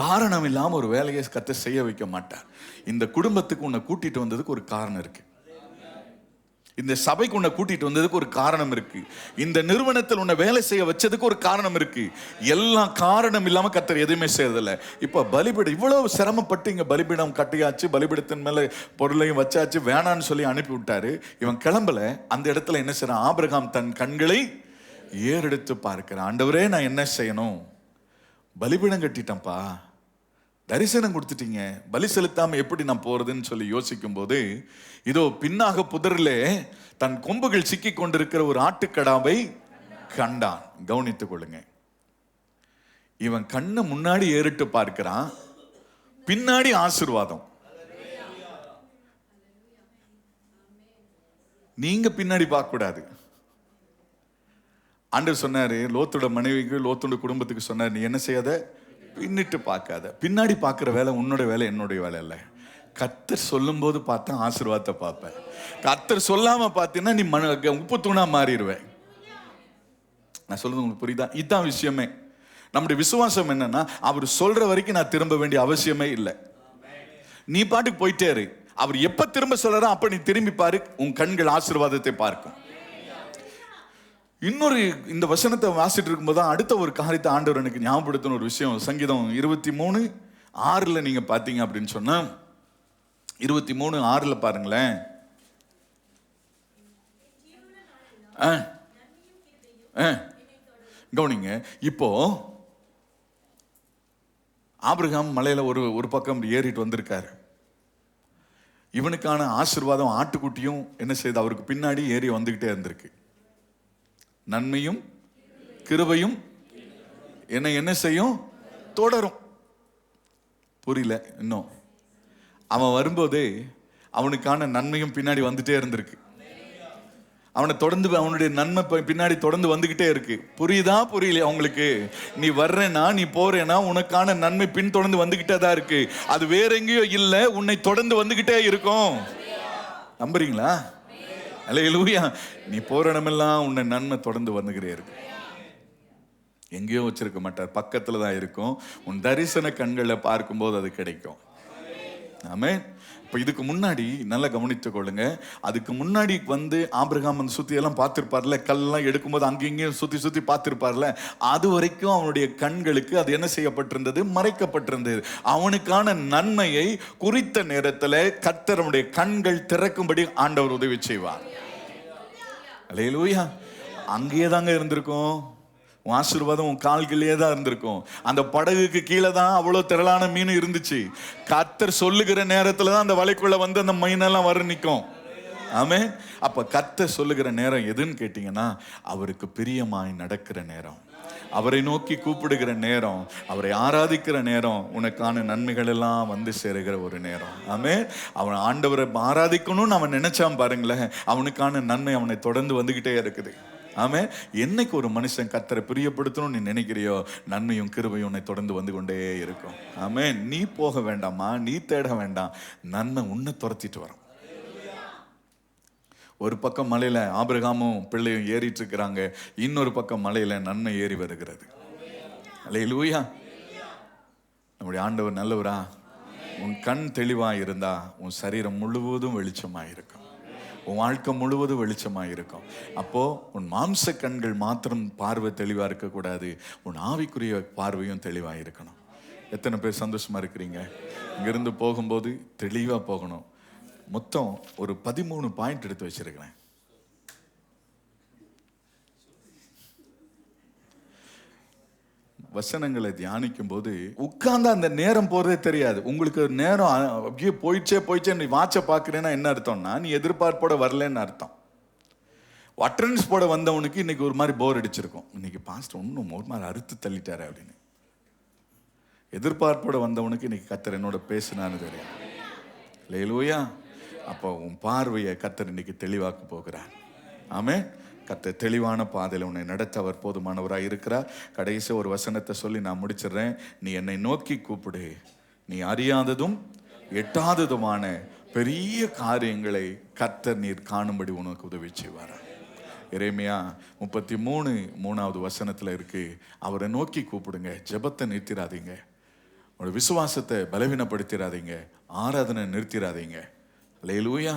காரணம் இல்லாம ஒரு வேலையை கத்த செய்ய வைக்க மாட்டார். இந்த குடும்பத்துக்கு உன்னை கூட்டிட்டு வந்ததுக்கு ஒரு காரணம் இருக்கு. இந்த சபைக்கு உன்னை கூட்டிட்டு வந்ததுக்கு ஒரு காரணம் இருக்கு. இந்த நிறுவனத்தில் உன்னை வேலை செய்ய வச்சதுக்கு ஒரு காரணம் இருக்கு. எல்லாம் காரணம் இல்லாம கர்த்தர் எதுவுமே செய்யறதில்ல. இப்ப பலிபீடம் இவ்வளவு சிரமப்பட்டு இங்க பலிபீடம் கட்டியாச்சு, பலிபீடத்தின் மேல பொருளையும் வச்சாச்சு, வேணான்னு சொல்லி அனுப்பி விட்டாரு. இவன் கிளம்பல. அந்த இடத்துல என்ன செய்யறான்? ஆபிரகாம் தன் கண்களை ஏறெடுத்து பார்க்கிறான். ஆண்டவரே, நான் என்ன செய்யணும்? பலிபீடம் கட்டிட்டேன்ப்பா, தரிசனம் கொடுத்துட்டீங்க, பலி செலுத்தாம எப்படி நான் போறதுன்னு சொல்லி யோசிக்கும் போது இதோ பின்னாக புதரிலே தன் கொம்புகள் சிக்கி கொண்டிருக்கிற ஒரு ஆட்டுக்கடாவை கண்டான். கவனித்துக் கொள்ளுங்க. இவன் கண்ணு முன்னாடி ஏறிட்டு பார்க்கிறான், பின்னாடி ஆசீர்வாதம். நீங்க பின்னாடி பார்க்க கூடாது. ஆண்டவர் சொன்னாரு லோத்தோட மனைவிக்கு, லோத்தோட குடும்பத்துக்கு சொன்னார், நீ என்ன செய்யாத? பின்னிட்டு பார்க்காத. பின்னாடி பார்க்குற வேலை உன்னோட வேலை, என்னுடைய வேலை இல்லை. கர்த்தர் சொல்லும் போது பார்த்தா ஆசீர்வாதத்தை பார்ப்பேன். கர்த்தர் சொல்லாம பார்த்தீங்கன்னா நீ உப்பு தூணா மாறிடுவேன். நான் சொல்றது உங்களுக்கு புரியுதா? இதுதான் விஷயமே. நம்முடைய விசுவாசம் என்னன்னா, அவர் சொல்ற வரைக்கும் நான் திரும்ப வேண்டிய அவசியமே இல்லை. நீ பாட்டுக்கு போயிட்டே இரு. அவர் எப்ப திரும்ப சொல்றாரோ அப்ப நீ திரும்பி பாரு, உன் கண்கள் ஆசீர்வாதத்தை பார்க்கும். இன்னொரு இந்த வசனத்தை வாசிட்டு இருக்கும்போது தான் அடுத்த ஒரு காரியத்தை ஆண்டவர் எனக்கு ஞாபகப்படுத்தின ஒரு விஷயம். சங்கீதம் 23:6 நீங்க பாத்தீங்க அப்படின்னு சொன்னா, 23:6 பாருங்களேன். கவனிங்க. இப்போ ஆபிரகாம் மலையில ஒரு பக்கம் ஏறிட்டு வந்திருக்காரு. இவனுக்கான ஆசீர்வாதம் ஆட்டுக்குட்டியும் என்ன செய்யுது? அவருக்கு பின்னாடி ஏறி வந்துகிட்டே இருந்திருக்கு. நன்மையும் கிருபையும் என்ன செய்யும்? தொடரும். புரியல இன்னும். அவன் வரும்போதே அவனுக்கான நன்மையும் பின்னாடி வந்துட்டே இருந்திருக்கு. அவனை தொடர்ந்து அவனுடைய நன்மை பின்னாடி தொடர்ந்து வந்துகிட்டே இருக்கு. புரியுதா புரியலையா உங்களுக்கு? நீ வர்றேனா, நீ போறேனா, உனக்கான நன்மை பின் தொடர்ந்து வந்துகிட்டே தான் இருக்கு. அது வேற எங்கேயோ இல்லை, உன்னை தொடர்ந்து வந்துகிட்டே இருக்கும். நம்புறீங்களா? அல்லேலூயா. நீ போற இடமெல்லாம் உன்னை நன்மை தொடர்ந்து வந்துகிட்டே இருக்கு. எங்கேயோ வச்சிருக்க மாட்டார், பக்கத்துல தான் இருக்கும். உன் தரிசன கண்களை பார்க்கும்போது அது கிடைக்கும். ஆமென். இப்போ இதுக்கு முன்னாடி நல்லா கவனித்துக் கொள்ளுங்க. அதுக்கு முன்னாடி வந்து ஆபிரகாம் அந்த சுத்தி எல்லாம் பார்த்திருப்பார்ல, கல்லாம் எடுக்கும்போது அங்கேயும் சுத்தி சுத்தி பார்த்திருப்பார்ல, அது வரைக்கும் அவனுடைய கண்களுக்கு அது என்ன செய்யப்பட்டிருந்தது? மறைக்கப்பட்டிருந்தது. அவனுக்கான நன்மையை குறித்த நேரத்தில் கர்த்தர் அவனுடைய கண்கள் திறக்கும்படி ஆண்டவர் உதவி செய்வார். அல்லேலூயா. அங்கேயே தாங்க இருந்திருக்கும். ஆசீர்வாதம் உன் கால்களே தான் இருந்திருக்கும். அந்த படகுக்கு கீழே தான் அவ்வளோ திரளான மீன் இருந்துச்சு. கர்த்தர் சொல்லுகிற நேரத்தில் தான் அந்த வலைக்குள்ள வந்து அந்த மீனெல்லாம் வர நிற்கும். ஆமென். அப்ப கர்த்தர் சொல்லுகிற நேரம் எதுன்னு கேட்டீங்கன்னா, அவருக்கு பிரியமாய் நடக்கிற நேரம், அவரை நோக்கி கூப்பிடுகிற நேரம், அவரை ஆராதிக்கிற நேரம், உனக்கான நன்மைகள் எல்லாம் வந்து சேருகிற ஒரு நேரம். ஆமென். அவன் ஆண்டவரை ஆராதிக்கணும்னு அவன் நினைச்சான் பாருங்களேன், அவனுக்கான நன்மை அவனை தொடர்ந்து வந்துகிட்டே இருக்குது. ஆமென். என்னைக்கு ஒரு மனுஷன் கர்த்தரை பிரியப்படுத்தணும்னு நீ நினைக்கிறியோ, நன்மையும் கிருபையும் உன்னை தொடர்ந்து வந்து கொண்டே இருக்கும். ஆமென். நீ போக வேண்டாமா, நீ தேட வேண்டாம், நன்மை உன்னை துரத்திட்டு வரும். ஒரு பக்கம் மலையில ஆபிரகாமும் பிள்ளையும் ஏறிட்டு இருக்கிறாங்க, இன்னொரு பக்கம் மலையில நன்மை ஏறி வருகிறது. அல்லேலூயா. நம்முடைய ஆண்டவர் நல்லவரா? உன் கண் தெளிவா இருந்தா உன் சரீரம் முழுவதும் வெளிச்சமா இருக்கும், உன் வாழ்க்கை முழுவதும் வெளிச்சமா இருக்கும். அப்போ உன் மாம்ச கண்கள் மாத்திரம் பார்வை தெளிவா இருக்கக்கூடாது, உன் ஆவிக்குரிய பார்வையும் தெளிவா இருக்கணும். எத்தனை பேர் சந்தோஷமா இருக்கிறீங்க? இங்கிருந்து போகும்போது தெளிவா போகணும். மொத்தம் ஒரு 13 பாயிண்ட் எடுத்து வச்சிருக்கிறேன். வசனங்களை தியானிக்கும் போது உட்கார்ந்து அந்த நேரம் போறதே தெரியாது. உங்களுக்கு நேரம் அப்படியே போயிடுச்சே நீ வாட்சை பார்க்கிறேன்னா என்ன அர்த்தம்னா, நீ எதிர்பார்ப்போட வரலன்னு அர்த்தம். அட்டண்டன்ஸ் போட வந்தவனுக்கு இன்னைக்கு ஒரு மாதிரி போர் அடிச்சிருக்கும், இன்னைக்கு பாஸ்டர் ஒன்றும் ஒரு மாதிரி அறுத்து தள்ளிட்டாரு அப்படின்னு. எதிர்பார்ப்போட வந்தவனுக்கு இன்னைக்கு கர்த்தர் என்னோட பேசினான்னு தெரியும். அல்லேலூயா. அப்போ உன் பார்வையை கர்த்தர் இன்னைக்கு தெளிவாக்க போகிறார். ஆமென். கர்த்தர் தெளிவான பாதையில் உன்னை நடத்த அவர் போதுமானவராக இருக்கிறார். கடைசி ஒரு வசனத்தை சொல்லி நான் முடிச்சிடுறேன். நீ என்னை நோக்கி கூப்பிடு, நீ அறியாததும் எட்டாததுமான பெரிய காரியங்களை கர்த்தர் நீர் காணும்படி உனக்கு உதவி செய்வார். எரேமியா 33:3 வசனத்துல இருக்கு, அவரை நோக்கி கூப்பிடுங்க, ஜெபத்தை நிறுத்திடாதீங்க, உங்களோட விசுவாசத்தை பலவீனப்படுத்திடாதீங்க, ஆராதனை நிறுத்திடாதீங்க. அல்லேலூயா.